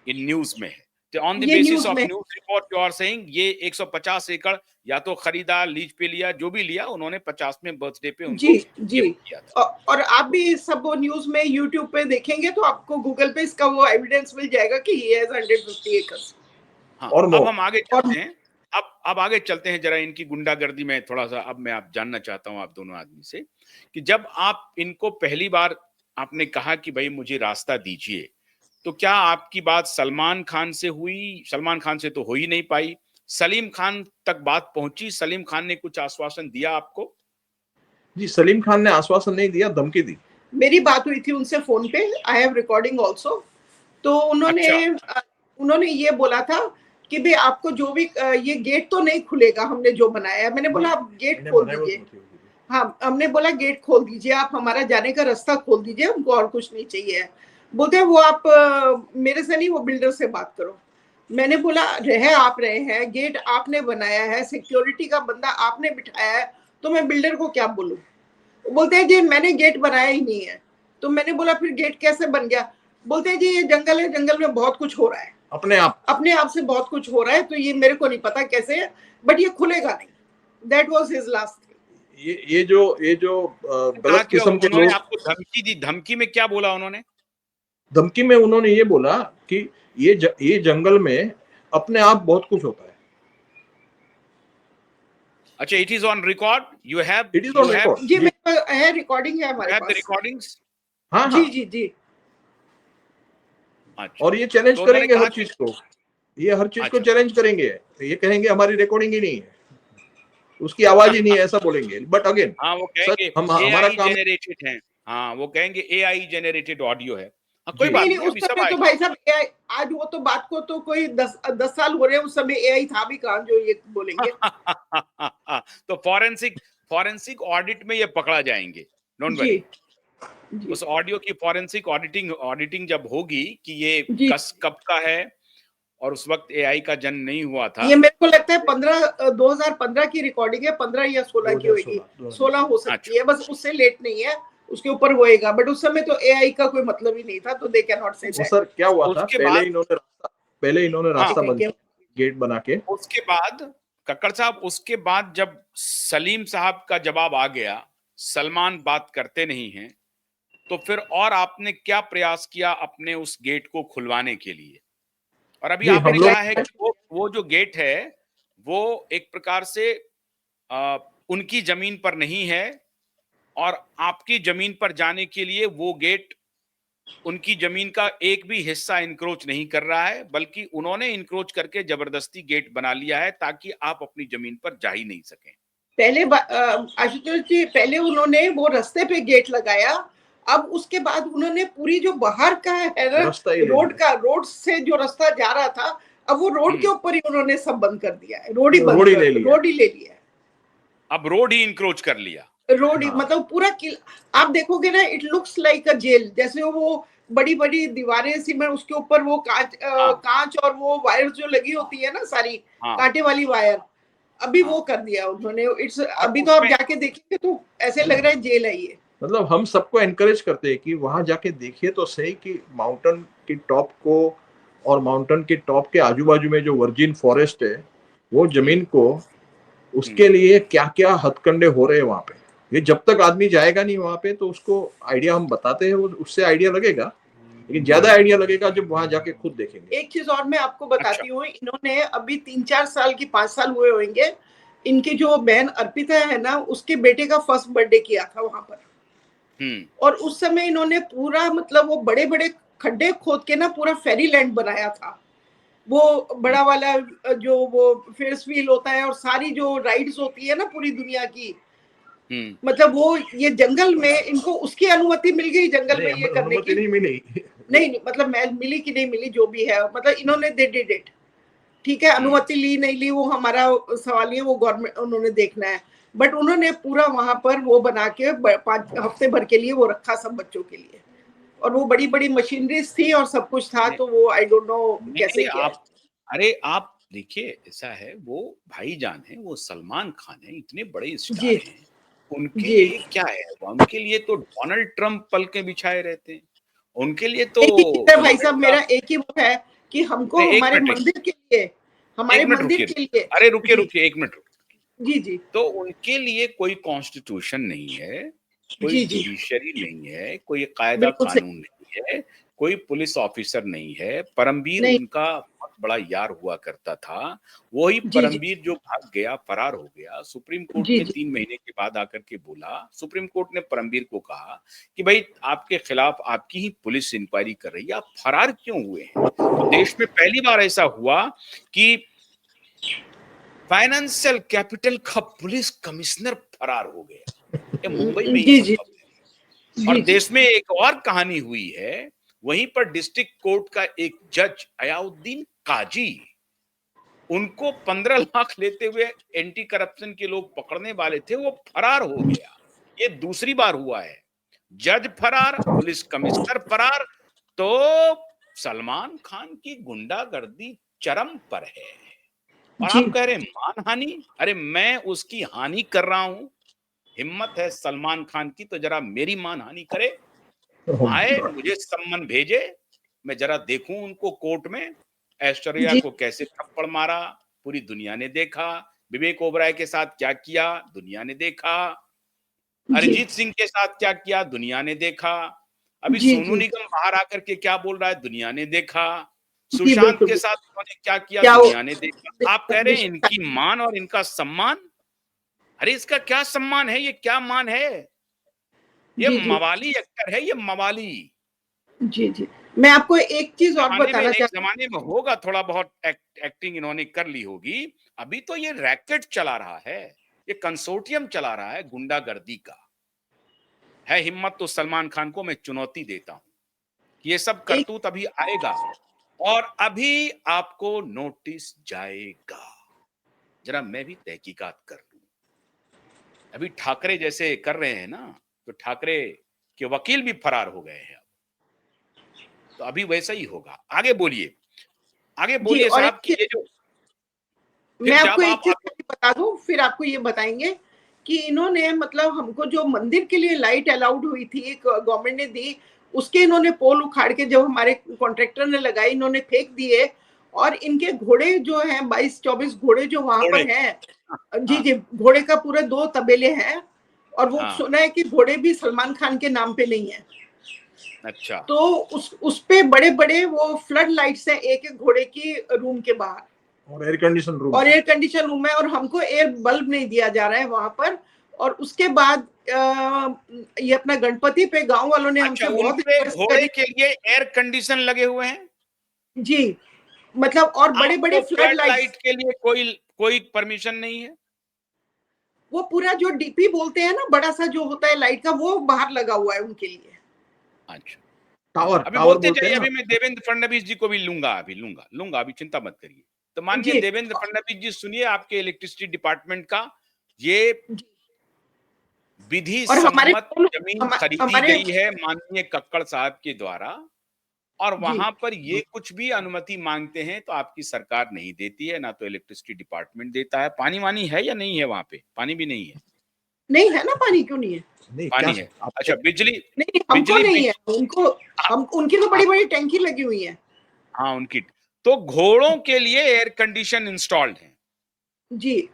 इन न्यूज में है। तो on the basis of news report you are saying ये 150 एकड़ या तो खरीदा, लीज पे लिया, जो भी लिया, उन्होंने 50वें बर्थडे पे उनको गिफ्ट किया था। और आप भी सब वो न्यूज में यूट्यूब पे देखेंगे तो आपको गूगल पे इसका वो एविडेंस मिल जाएगा कि ये है 150 एकर्स। हाँ, और अब हम आगे चलते हैं। अब आगे चलते हैं जरा इनकी गुंडागर्दी में थोड़ा सा। अब मैं आप जानना चाहता हूं आप दोनों आदमी से कि जब आप इनको पहली बार आपने कहा कि भाई मुझे रास्ता दीजिए, तो क्या आपकी बात सलमान खान से हुई? सलमान खान से तो हो ही नहीं पाई। सलीम खान तक बात पहुंची? सलीम खान ने कुछ आश्वासन दिया आपको? जी, सलीम खान ने आश्वासन नहीं दिया, धमकी दी। मेरी बात हुई थी उनसे फोन पे, आई हैव रिकॉर्डिंग आल्सो। तो उन्होंने ये बोला था कि भाई आपको जो भी ये गेट तो नहीं खुलेगा हमने जो बनाया है। मैंने बोला आप गेट खोल दीजिए। हाँ, हमने बोला गेट खोल दीजिए, आप हमारा जाने का रास्ता खोल दीजिए, हमको और कुछ नहीं चाहिए। बोलते वो आप मेरे से नहीं, वो बिल्डर से बात करो। मैंने बोला आप रहे हैं, गेट आपने बनाया है, सिक्योरिटी का बंदा आपने बिठाया है, तो मैं बिल्डर को क्या बोलूं? बोलते हैं जी मैंने गेट बनाया ही नहीं है। तो मैंने बोला फिर गेट कैसे बन गया? बोलते हैं जी ये जंगल है, जंगल में बहुत कुछ हो रहा है, अपने आप से बहुत कुछ हो रहा है, तो ये मेरे को नहीं पता कैसे है, बट ये खुलेगा नहीं। That was his last thing. ये जो गलत किस्म के लोग आपको धमकी दी, धमकी में क्या बोला उन्होंने? धमकी में उन्होंने ये बोला कि ये जंगल में अपने आप बहुत कुछ होता है। अच्छा, it is on record? You have it is on record? जी, मेरे है, रिकॉर्डिंग है हमारे पास। The recordings? हाँ, जी। अच्छा, और ये चैलेंज करेंगे हर चीज को, ये हर चीज को चैलेंज करेंगे। ये कहेंगे हमारी रिकॉर्डिंग ही नहीं है, उसकी आवाज ही नहीं है, ऐसा बोलेंगे। बट अगेन हाँ, वो कहेंगे हमारा काम जेनरेटेड है। हाँ, वो कहेंगे एआई जेनरेटेड ऑडियो है। कोई बात नहीं, उस समय तो भाई साहब एआई, आज वो तो बात को तो कोई 10 साल हो रहे हैं, उस समय एआई था भी कहां जो ये बोलेंगे। तो फॉरेंसिक ऑडिट में ये पकड़ा जाएंगे, डोंट वरी। उस ऑडियो की फॉरेंसिक ऑडिटिंग जब होगी कि ये कब का है और उस वक्त एआई का जन्म नहीं हुआ था। ये मेरे को लगता है 2015 की रिकॉर्डिंग है, 15 या 16 की होगी, 16 हो सकती है, बस उससे लेट नहीं है, उसके ऊपर होएगा। बट उस समय तो एआई का कोई मतलब ही नहीं था, तो they can not say that. Sir क्या हुआ था, पहले इन्होंने रास्ता बंद किया, गेट बना के। उसके बाद कक्कड़ साहब, उसके बाद जब सलीम साहब का जवाब आ गया, सलमान बात करते नहीं हैं, तो फिर और आपने क्या प्रयास किया अपने उस गेट को खुलवाने के लिए? और अभी आपने कहा है कि वो जो गेट है वो एक प्रकार से उनकी जमीन पर नहीं है और आपकी जमीन पर जाने के लिए वो गेट उनकी जमीन का एक भी हिस्सा इंक्रोच नहीं कर रहा है, बल्कि उन्होंने इंक्रोच करके जबरदस्ती गेट बना लिया है ताकि आप अपनी जमीन पर जा ही नहीं सकें। पहले आशुतोष जी, पहले उन्होंने वो रास्ते पे गेट लगाया, अब उसके बाद उन्होंने पूरी जो बाहर का है ना, रोड से जो रास्ता जा रहा था, अब वो रोड के ऊपर ही उन्होंने सब बंद कर दिया है। रोड ही ले लिया। अब रोड ही इंक्रोच कर लिया। रोड ही मतलब पूरा आप देखोगे ना, it looks like a jail. जैसे वो बड़ी बड़ी दीवारें सीमेंट, उसके ऊपर वो कांच और वो वायर जो लगी होती है ना, सारी कांटे वाली वायर, अभी हाँ। वो कर दिया उन्होंने। इट्स और अभी तो आप उसमें जाके देखेंगे तो ऐसे लग रहा है जेल है ये। मतलब हम सबको एनकरेज करते हैं कि वहां जाके देखिए तो सही कि माउंटेन की टॉप को और माउंटेन के टॉप के आजू बाजू में जो वर्जिन फॉरेस्ट है वो जमीन को, उसके लिए क्या क्या हथकंडे हो रहे हैं वहां पे। ये जब तक आदमी जाएगा नहीं वहां पे तो उसको आइडिया हम बताते हैं, वो उससे आइडिया लगेगा, लेकिन ज्यादा आइडिया लगेगा जब वहां जाके खुद देखेंगे। एक चीज और मैं आपको अच्छा। बताती हूँ, इन्होंने अभी 3-4 साल की 5 साल हुए होंगे, इनकी जो बहन अर्पिता है ना, उसके बेटे का फर्स्ट बर्थडे किया था वहां पर। और उस समय इन्होंने पूरा मतलब वो बड़े बड़े खड्डे खोद के ना पूरा फेरी लैंड बनाया था। वो बड़ा वाला जो वो फेयर्स व्हील होता है और सारी जो राइड्स होती है ना पूरी दुनिया की, मतलब वो ये जंगल में इनको उसकी अनुमति मिल गई जंगल में ये करने अनुमति की। नहीं मिली। नहीं मतलब मैं मिली कि नहीं मिली जो भी है, मतलब इन्होंने दे डिड इट। ठीक है, अनुमति ली नहीं ली वो हमारा सवाल ही है, वो गवर्नमेंट उन्होंने देखना है। बट उन्होंने पूरा वहां पर वो बना के 5 हफ्ते भर के लिए वो रखा सब बच्चों के लिए, और वो बड़ी बड़ी मशीनरीज थी और सब कुछ था। तो वो आई डोंट नो कैसे नहीं किया है। आप, अरे आप देखिए ऐसा है, वो भाईजान है, वो सलमान खान है, इतने बड़े जी स्टार हैं, उनके जी। लिए क्या है, उनके लिए तो डोनाल्ड ट्रंप पलके बिछाए रहते हैं, उनके लिए तो एक ही चीज है भाई साहब, अमेरिका। मेरा एक ही वो है कि हमको अरे एक हमारे मिनट मंदिर के लिए, हमारे एक मिनट मंदिर रुकिए के रुकिए, लिए। अरे रुकिए जी रुकिए एक मिनट रुकिए। जी जी तो उनके लिए कोई कॉन्स्टिट्यूशन नहीं है, कोई जी जी, जुडिशरी नहीं है, कोई कायदा बिल्कुल सही। कानून नहीं है, कोई पुलिस ऑफिसर नहीं है। परमवीर नहीं, उनका बहुत बड़ा यार हुआ करता था, वही जी जी परमवीर जो भाग गया, फरार हो गया। सुप्रीम कोर्ट जी ने जी 3 महीने के बाद आकर के बोला, सुप्रीम कोर्ट ने परमवीर को कहा कि भाई आपके खिलाफ आपकी ही पुलिस इंक्वायरी कर रही है, आप फरार क्यों हुए हैं? तो देश में पहली बार ऐसा हुआ कि फाइनेंशियल कैपिटल का पुलिस कमिश्नर फरार हो गया। ये मुंबई में ही जी जी संभव है। और जी जी देश में एक और कहानी हुई है, वहीं पर डिस्ट्रिक्ट कोर्ट का एक जज अयाउद्दीन काजी, उनको 15 लाख लेते हुए एंटी करप्शन के लोग पकड़ने वाले थे, वो फरार हो गया। ये दूसरी बार हुआ है, जज फरार, पुलिस कमिश्नर फरार। तो सलमान खान की गुंडागर्दी चरम पर है। और जी आप कह रहे हैं मानहानि, अरे मैं उसकी हानि कर रहा हूं। हिम्मत है सलमान खान की तो जरा मेरी मानहानि करे, आए मुझे सम्मन भेजे, मैं जरा देखूं उनको कोर्ट में। ऐश्वर्या जी को कैसे थप्पड़ मारा, पूरी दुनिया ने देखा। विवेक ओबराय के साथ क्या किया, दुनिया ने देखा। जी अरिजीत सिंह के साथ क्या किया, दुनिया ने देखा। अभी जी सोनू जी निगम बाहर आकर के क्या बोल रहा है, दुनिया ने देखा। जी, सुशांत बिल्कुल के बिल्कुल। साथ उन्होंने क्या किया, क्या वो दुनिया ने देखा। आप कह रहे हैं इनकी मान और इनका सम्मान, अरे इसका क्या सम्मान है, ये क्या मान है? ये जी जी मवाली एक्टर है, ये मवाली। जी जी, मैं आपको एक चीज और जमाने में, बताना एक चाहती जमाने में होगा थोड़ा बहुत एक्टिंग इन्होंने कर ली होगी। अभी तो ये रैकेट चला रहा है, ये कंसोर्टियम चला रहा है गुंडागर्दी का। है हिम्मत तो सलमान खान को मैं चुनौती देता हूं, ये सब एक करतूत अभी आएगा और अभी आपको नोटिस जाएगा। जरा मैं भी तहकीकात कर लूं। अभी ठाकरे जैसे कर रहे हैं ना, तो ठाकरे के वकील भी फरार हो गए हैं। तो अभी वैसा ही होगा। आगे बोलिए, आगे जी, बोलिए और एक साहब कि चीज ये जो मैं फिर आपको जब एक आप चीज बता दूं, फिर आपको ये बताएंगे कि इन्होंने मतलब हमको जो मंदिर के लिए लाइट अलाउड हुई थी गवर्नमेंट ने दी, उसके इन्होंने पोल उखाड़ के जब हमारे कॉन्ट्रैक्टर ने लगाई, इन्होंने फेंक दिए। और इनके घोड़े जो हैं 22-24 घोड़े जो वहां थोड़े, पर हैं, जी हाँ जी, घोड़े का पूरे 2 तबेले हैं। और वो हाँ, सुना है कि घोड़े भी सलमान खान के नाम पे नहीं है। अच्छा तो उस पे बड़े बड़े वो फ्लड लाइट्स है एक एक घोड़े की रूम के बाहर, और एयर कंडीशन रूम और है। एयर कंडीशन रूम है, और हमको एयर बल्ब नहीं दिया जा रहा है वहां पर। और उसके बाद ये अपना गणपति पे गांव वालों ने अच्छा, हमसे उन बहुत पे रिक्वेस्ट घोड़े करी। के लिए एयर कंडीशन लगे हुए हैं। जी, मतलब और बड़े बड़े आपको फ्लड फ्लड लाइट्स। लाइट के लिए कोई कोई परमिशन नहीं है। वो पूरा जो डीपी बोलते हैं ना, बड़ा सा जो होता है लाइट का, वो बाहर लगा हुआ है उनके लिए। अच्छा, टावर अभी टावर बोलते बोलते हैं जाइए, ना। अभी मैं देवेंद्र फडणवीस जी को भी लूंगा, अभी लूंगा लूंगा, अभी चिंता मत करिए। तो माननीय जी देवेंद्र फडणवीस जी, सुनिए आपके इलेक्ट्रिसिटी डिपार्टमेंट का ये जी। विधि और हमारे सम्मत जमीन खरीदी हमारे गई है माननीय कक्कड़ साहब के द्वारा। और जी वहां पर ये कुछ भी अनुमति मांगते हैं तो आपकी सरकार नहीं देती है, ना तो इलेक्ट्रिसिटी डिपार्टमेंट देता है। पानी वानी है या नहीं है वहां पे? पानी भी नहीं है। नहीं है ना, पानी क्यों नहीं है? नहीं क्या पानी है। आपको अच्छा, बिजली, नहीं हमको बिजली नहीं है, बिज उनको, हम उनकी तो बड़ी बड़ी टैंकी लगी हुई है। हाँ, उनकी। तो घोड़ों के लिए एयर कंडीशन इंस्टॉल्ड है। जी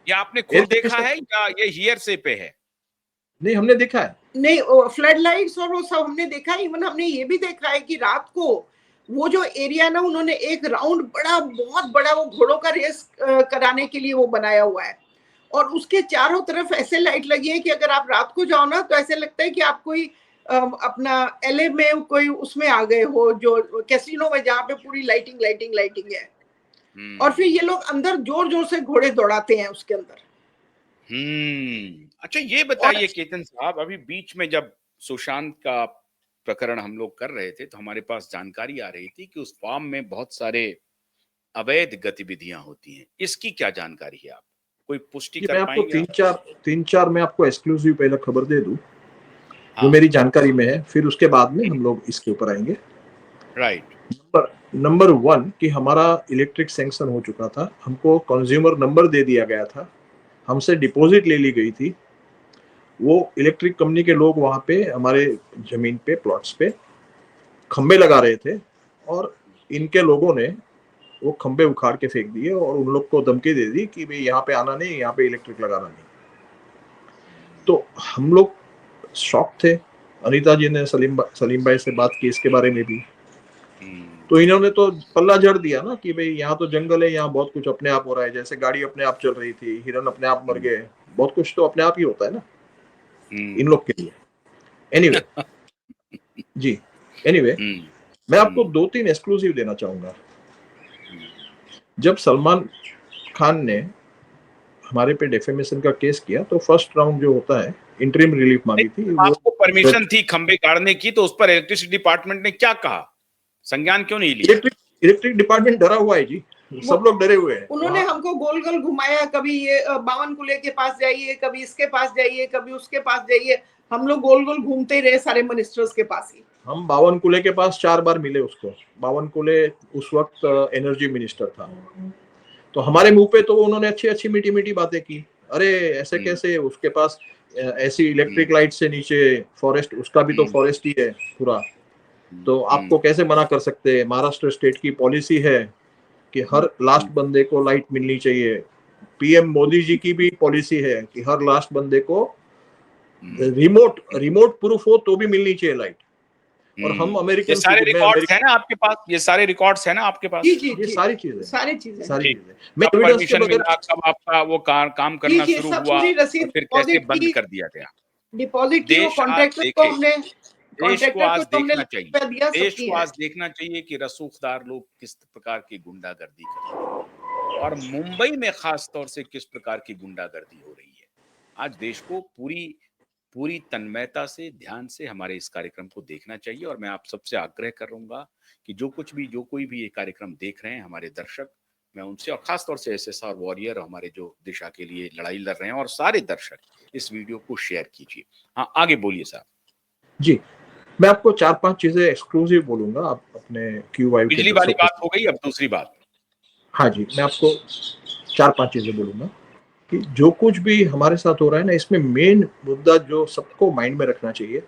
या आपने एयर खुद देखा कंडीशन है या ये हियरसे पे है? नहीं हमने देखा है। नहीं, फ्लड लाइट्स और वो सब हमने देखा है। इवन हमने ये भी देखा है कि रात को वो जो एरिया ना, उन्होंने एक राउंड बड़ा, बहुत बड़ा वो घोड़ों का रेस कराने के लिए वो बनाया हुआ है, और उसके चारों तरफ ऐसे लाइट लगी है कि अगर आप रात को जाओ ना तो ऐसे लगता है कि आप कोई अपना एलए में कोई उसमें आ गए हो, जो कैसीनो में, जहाँ पे पूरी लाइटिंग लाइटिंग लाइटिंग है। और फिर ये लोग अंदर जोर जोर से घोड़े दौड़ाते हैं उसके अंदर। अच्छा, ये और बताइए केतन साहब, अभी बीच में जब सुशांत का प्रकरण हम लोग कर रहे थे तो हमारे पास जानकारी आ रही थी कि उस फार्म में बहुत सारे अवैध गतिविधियां होती हैं। इसकी क्या जानकारी है? आप कोई पुष्टि जी कर मैं आपको पाएंगे आप? तीन चार मैं आपको एक्सक्लूसिव पहले खबर दे दूं जो हाँ, मेरी जानकारी में है, फिर उसके बाद में हम लोग इसके ऊपर आएंगे। राइट। नंबर 1 कि हमारा इलेक्ट्रिक सैंक्शन हो चुका था, हमको कंज्यूमर नंबर दे दिया गया था, हमसे डिपॉजिट ले ली गई थी। वो इलेक्ट्रिक कंपनी के लोग वहां पे हमारे जमीन पे, प्लॉट्स पे खंबे लगा रहे थे, और इनके लोगों ने वो खंबे उखाड़ के फेंक दिए और उन लोग को धमकी दे दी कि भाई यहाँ पे आना नहीं, यहाँ पे इलेक्ट्रिक लगाना नहीं। तो हम लोग शॉक थे। अनीता जी ने सलीम भाई से बात की इसके बारे में भी, तो इन्होंने तो पल्ला जड़ दिया ना कि भाई यहाँ तो जंगल है, यहाँ बहुत कुछ अपने आप हो रहा है, जैसे गाड़ी अपने आप चल रही थी, हिरन अपने आप मर गए, बहुत कुछ तो अपने आप ही होता है ना इन लोग के लिए। एनीवे जी, एनीवे मैं आपको 2-3 एक्सक्लूसिव देना चाहूंगा। जब सलमान खान ने हमारे पे डेफेमेशन का केस किया तो फर्स्ट राउंड जो होता है, इंटरिम रिलीफ मांगी थी। आपको परमिशन थी खंबे गाड़ने की, तो उस पर इलेक्ट्रिसिटी डिपार्टमेंट ने क्या कहा? संज्ञान क्यों नहीं लिया? इलेक्ट्रिक डिपार्टमेंट डरा हुआ है जी, सब लोग डरे हुए हैं। उन्होंने हमको गोल गोल घुमाया, कभी ये बावन कुले के पास जाइए, कभी इसके पास जाइए, कभी उसके पास जाइए। हम लोग गोल गोल घूमते ही रहे सारे मिनिस्टर्स के पास ही। हम बावन कुले के पास 4 बार मिले उसको। बावन कुले उस वक्त एनर्जी मिनिस्टर था, तो हमारे मुंह पे तो उन्होंने अच्छी अच्छी मीठी मीठी बातें की। अरे ऐसे कैसे, उसके पास ऐसी इलेक्ट्रिक लाइट से नीचे फॉरेस्ट, उसका भी तो फॉरेस्ट ही है पूरा, तो आपको कैसे मना कर सकते हैं? महाराष्ट्र स्टेट की पॉलिसी है कि हर लास्ट बंदे को लाइट मिलनी चाहिए। पीएम मोदी जी की भी पॉलिसी है कि हर लास्ट बंदे को रिमोट प्रूफ हो तो भी मिलनी चाहिए लाइट। और हम अमेरिकन, ये सारे रिकॉर्ड्स है ना आपके पास? ये सारे रिकॉर्ड्स है ना आपके पास? जी जी ये सारी चीजें मैं परमिशन मिला, कब आपका वो काम करना शुरू हुआ, रसीद, फिर कैसे बंद कर दिया गया? डिपॉजिट की, वो कॉन्ट्रैक्टर को हमने, देश को आज देखना चाहिए, दिया। देश को आज देखना चाहिए कि रसूखदार लोग किस प्रकार की गुंडागर्दी करते हैं, और मुंबई में खास तौर से किस प्रकार की गुंडागर्दी हो रही है। आज देश को पूरी तन्मयता से, ध्यान से हमारे इस कार्यक्रम को देखना चाहिए। और मैं आप सबसे आग्रह करूंगा कि जो कोई भी ये कार्यक्रम देख रहे हैं हमारे दर्शक, मैं उनसे, और खास तौर से एसएसआर वॉरियर, हमारे जो दिशा के लिए लड़ाई लड़ रहे हैं, और सारे दर्शक इस वीडियो को शेयर कीजिए। हाँ, आगे बोलिए साहब। जी, मैं आपको 4-5 चीजें एक्सक्लूसिव बोलूंगा। आप अपने QY बिजली वाली बात हो गई, अब दूसरी बात। हाँ जी, मैं आपको 4-5 चीजें बोलूंगा कि जो कुछ भी हमारे साथ हो रहा है ना, इसमें मेन मुद्दा जो सबको माइंड में रखना चाहिए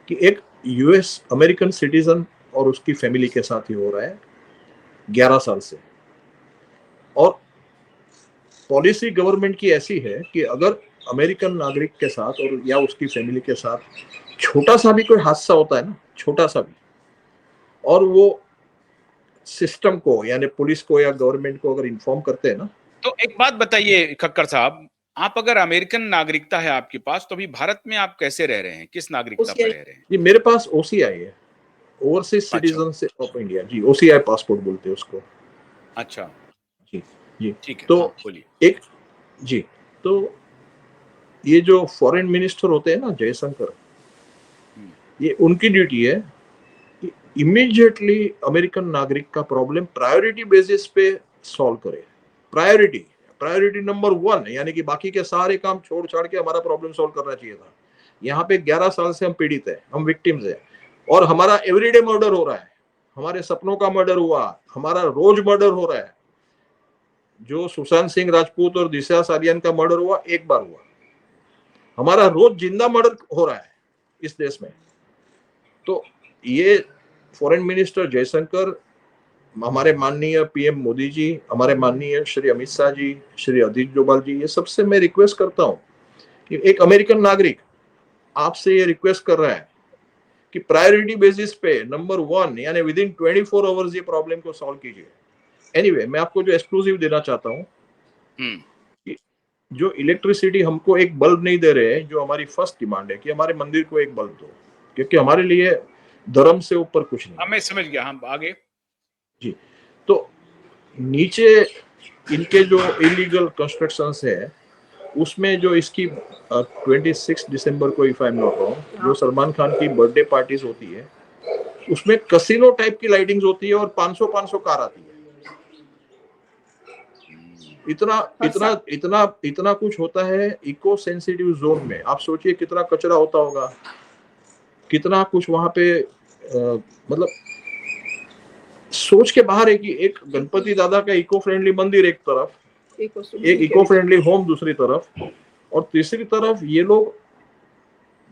कि एक यूएस अमेरिकन सिटीजन और उसकी फैमिली के साथ ही हो रहा है 11 साल से। और पॉलिसी गवर्नमेंट की ऐसी है कि अगर अमेरिकन नागरिक के साथ और या उसकी फैमिली के साथ छोटा सा भी कोई हादसा होता है ना, छोटा सा भी, और वो सिस्टम को यानी पुलिस को या गवर्नमेंट को अगर इन्फॉर्म करते हैं ना। तो एक बात बताइए खक्कर साहब, आप अगर अमेरिकन नागरिकता है आपके पास, तो अभी भारत में आप कैसे रह रहे हैं? किस नागरिकता पर रह रहे हैं? जी, मेरे पास OCI है, ओवरसीज सिटीजनशिप ऑफ इंडिया। जी, OCI पासपोर्ट बोलते हैं उसको। अच्छा जी जी, ठीक है। तो हाँ, बोलिए। एक जी, तो ये जो फॉरेन मिनिस्टर होते हैं ना, जयशंकर, ये उनकी ड्यूटी है कि इमीडिएटली अमेरिकन नागरिक का प्रॉब्लम प्रायोरिटी बेसिस पे सॉल्व करे। प्रायोरिटी नंबर 1, यानी कि बाकी के सारे काम छोड़ छाड़ के हमारा प्रॉब्लम सॉल्व करना चाहिए था। यहाँ पे 11 साल से हम पीड़ित है, हम विक्टिम्स है, और हमारा एवरीडे मर्डर हो रहा है। हमारे सपनों का मर्डर हुआ, हमारा रोज मर्डर हो रहा है। जो सुशांत सिंह राजपूत और दिशा सालियान का मर्डर हुआ, एक बार हुआ, हमारा रोज जिंदा मर्डर हो रहा है इस देश में। तो ये फॉरेन मिनिस्टर जयशंकर, हमारे माननीय पीएम मोदी जी, हमारे माननीय श्री अमित शाह जी, श्री अजीत डोभाल जी, ये सबसे मैं रिक्वेस्ट करता हूं कि एक अमेरिकन नागरिक आपसे ये रिक्वेस्ट कर रहा है कि प्रायोरिटी बेसिस पे नंबर 1 यानी विद इन 24 आवर्स ये प्रॉब्लम को सॉल्व कीजिए। एनीवे, मैं आपको जो एक्सक्लूसिव देना चाहता हूँ कि जो इलेक्ट्रिसिटी हमको एक बल्ब नहीं दे रहे हैं, जो हमारी फर्स्ट डिमांड है कि हमारे मंदिर को एक बल्ब दो, क्योंकि हमारे लिए धर्म से ऊपर कुछ नहीं। मैं समझ गया, हम आगे जी। तो नीचे इनके जो इलीगल कंस्ट्रक्शंस है, उसमें जो इसकी 26 दिसंबर को, if I am not wrong, जो सलमान खान की बर्थडे पार्टीज होती है, उसमें कसिनो टाइप की लाइटिंग्स होती है और 500 कार आती है। इतना इतना इतना इतना कुछ होता है इको सेंसिटिव जोन में। आप सोचिए कितना कचरा होता होगा, कितना कुछ वहां पे मतलब सोच के बाहर है कि एक गणपति दादा का इको फ्रेंडली मंदिर एक तरफ, एक इको फ्रेंडली होम दूसरी तरफ, और तीसरी तरफ ये लोग,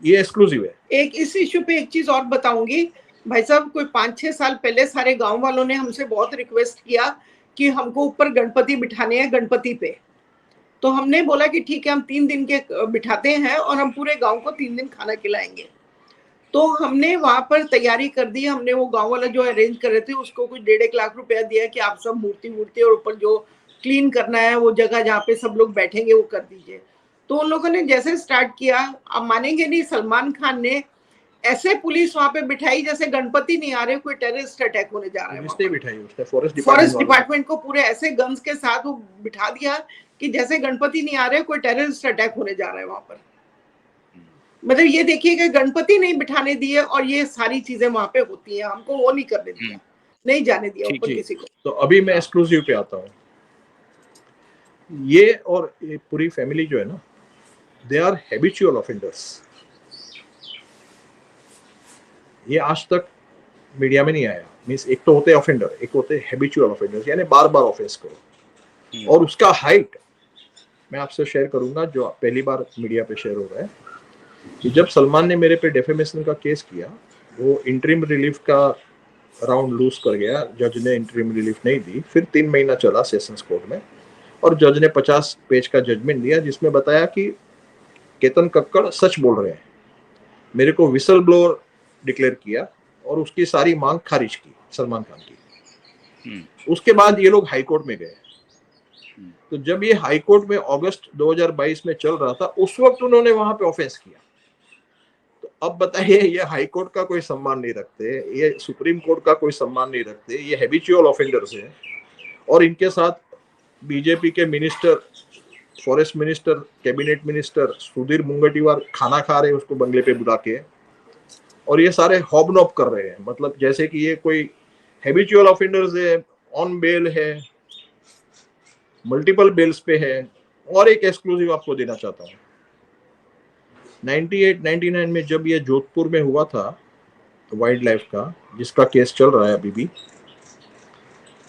ये एक्सक्लूसिव है। एक इस इश्यू पे एक चीज और बताऊंगी भाई साहब, कोई 5-6 साल पहले सारे गांव वालों ने हमसे बहुत रिक्वेस्ट किया कि हमको ऊपर गणपति बिठाने हैं गणपति पे। तो हमने बोला कि ठीक है, हम 3 दिन के बिठाते हैं और हम पूरे गांव को 3 दिन खाना खिलाएंगे। तो हमने वहां पर तैयारी कर दी। हमने वो गांव वाला जो अरेंज कर रहे थे उसको कुछ 1.5 लाख रुपया दिया कि आप सब मूर्ति और ऊपर जो क्लीन करना है, वो जगह जहाँ पे सब लोग बैठेंगे वो कर दीजिए। तो उन लोगों ने जैसे स्टार्ट किया, आप मानेंगे नहीं, सलमान खान ने ऐसे पुलिस वहां पे बिठाई जैसे गणपति नहीं आ रहे, कोई टेररिस्ट अटैक होने जा रहा है। इसने बिठाई, उसने फॉरेस्ट डिपार्टमेंट को पूरे ऐसे गन्स के साथ वो बिठा दिया कि जैसे गणपति नहीं आ रहे, कोई टेररिस्ट अटैक होने जा रहा है वहां पर। मतलब ये देखिए कि गणपति नहीं बिठाने दिए और ये सारी चीजें वहां पे होती हैं, हमको वो नहीं करने दिया, नहीं जाने दिया ऊपर किसी को। तो अभी मैं एक्सक्लूसिव पे आता हूँ। ये और ये पूरी फैमिली जो है ना, दे आर हैबिचुअल ऑफेंडर्स। ये आज तक मीडिया में नहीं आया। मींस एक तो होते हैं ऑफेंडर, एक होते हैं हैबिचुअल ऑफेंडर्स, यानी बार बार ऑफेंस करो। और उसका हाइट मैं आपसे शेयर करूंगा, जो पहली बार मीडिया पे शेयर हो रहा है, कि जब सलमान ने मेरे पे डेफेमेशन का केस किया, वो इंटरिम रिलीफ का राउंड लूज कर गया। जज ने इंटरिम रिलीफ नहीं दी, फिर 3 महीना चला सेशंस कोर्ट में, और जज ने 50 पेज का जजमेंट दिया, जिसमें बताया कि केतन कक्कड़ सच बोल रहे हैं, मेरे को विसल ब्लोअर डिक्लेयर किया और उसकी सारी मांग खारिज की सलमान खान की। उसके बाद ये लोग हाई कोर्ट में गए। तो जब ये हाई कोर्ट में अगस्त 2022 में चल रहा था, उस वक्त उन्होंने वहां पे ऑफेंस किया। तो अब बताइए, ये हाई कोर्ट का कोई सम्मान नहीं रखते, ये सुप्रीम कोर्ट का कोई सम्मान नहीं रखते, ये हैबिचुअल ऑफेंडर्स हैं। और इनके साथ बीजेपी के minister, forest minister, cabinet minister Sudhir Mungantiwar खाना खा रहे हैं उसको बंगले पे बुला के, और ये सारे हॉबनॉब कर रहे हैं। मतलब जैसे कि ये कोई हैबिचुअल ऑफेंडर्स है, ऑन बेल है, मल्टीपल बेल्स पे है। और एक एक्सक्लूसिव आपको देना चाहता हूँ, 98-99 में जब ये जोधपुर में हुआ था वाइल्ड लाइफ का, जिसका केस चल रहा है अभी भी,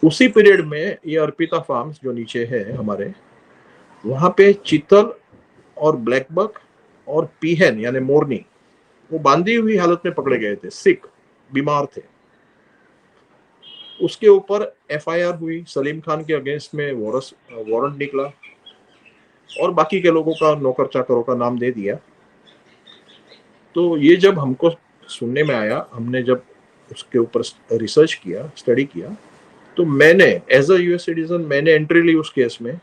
उसी पीरियड में ये अर्पिता फार्म्स जो नीचे है हमारे, वहां पे चीतल और ब्लैक बक और पीहन यानी मोरनी, वो बांधी हुई हालत में पकड़े गए थे, सिक बीमार थे। उसके ऊपर एफआईआर हुई, सलीम खान के अगेंस्ट में वारंट निकला, और बाकी के लोगों का, नौकर चाकरों का नाम दे दिया। तो ये जब हमको सुनने में आया, हमने जब उसके ऊपर रिसर्च किया, स्टडी किया, तो मैंने एज अ यूएस सिटीजन मैंने एंट्री ली उस केस में,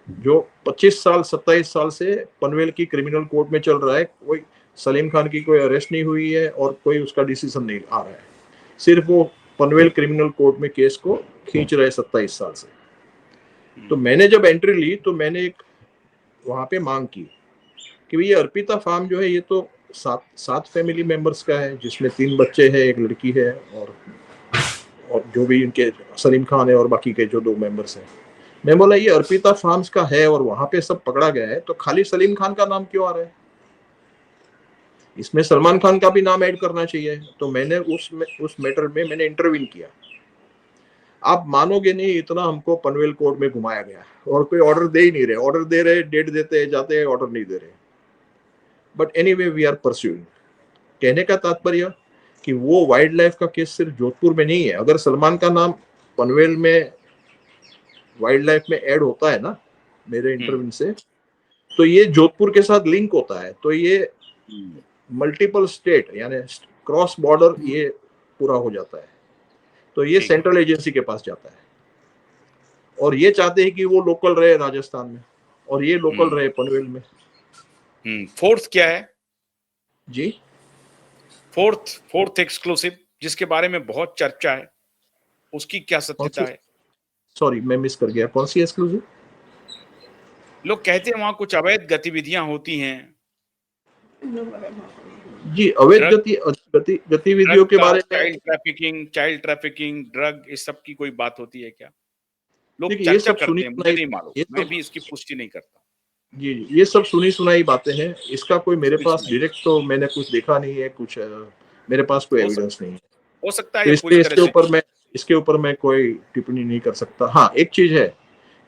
जो 25 साल 27 साल से पनवेल की क्रिमिनल कोर्ट में चल रहा है। कोई सलीम खान की कोई अरेस्ट नहीं हुई है और कोई उसका डिसीजन नहीं आ रहा है, सिर्फ वो पनवेल क्रिमिनल कोर्ट में केस को खींच रहे 27 साल से। तो मैंने जब एंट्री ली तो मैंने एक वहां पे मांग की कि ये अर्पिता फार्म जो है, ये तो 7 फैमिली मेंबर्स का है, जिसमें 3 बच्चे हैं, एक लड़की है, और जो भी इनके सलीम खान है और बाकी के जो 2 मेंबर्स हैं। मैं बोला ये अर्पिता फार्म्स का है और वहां पे सब पकड़ा गया है, तो खाली सलीम खान का नाम क्यों आ रहा है? इसमें सलमान खान का भी नाम ऐड करना चाहिए। तो मैंने उस मैटर में मैंने इंटरवीन किया। आप मानोगे नहीं, इतना हमको पनवेल कोर्ट में घुमाया गया और कोई ऑर्डर दे ही नहीं रहे। ऑर्डर दे रहे, डेट देते जाते हैं, ऑर्डर नहीं दे रहे। But anyway we are pursuing. कहने का तात्पर्य कि वो वाइल्ड लाइफ का केस सिर्फ जोधपुर में नहीं है। अगर सलमान का नाम पनवेल में वाइल्ड लाइफ में ऐड होता है ना मेरे इंटरव्यू से, तो ये जोधपुर के साथ लिंक होता है। तो ये मल्टीपल स्टेट यानी क्रॉस बॉर्डर ये पूरा हो जाता है। तो ये सेंट्रल एजेंसी के पास जाता है और ये चाहते हैं कि वो लोकल रहे राजस्थान में और ये लोकल रहे पनवेल में। फोर्थ क्या है जी? फोर्थ एक्सक्लूसिव जिसके बारे में बहुत चर्चा है, उसकी क्या सत्यता है? सॉरी मैं मिस कर गया, कौन सी एक्सक्लूसिव? लोग कहते हैं वहां कुछ अवैध गतिविधियां होती हैं। जी, अवैध गतिविधियों के बारे में चाइल्ड ट्रैफिकिंग, ड्रग, इस सब की कोई बात होती है क्या? लोग ये चर्चा सब करते हैं, मुझे नहीं मालूम, मैं भी इसकी पुष्टि नहीं करता। जी, ये सब सुनी सुनाई बातें हैं। इसका कोई मेरे पास डायरेक्ट तो मैंने कुछ देखा नहीं है, कुछ मेरे पास कोई एविडेंस नहीं है। हो सकता है तो इसके ऊपर मैं कोई टिप्पणी नहीं कर सकता। हाँ, एक चीज है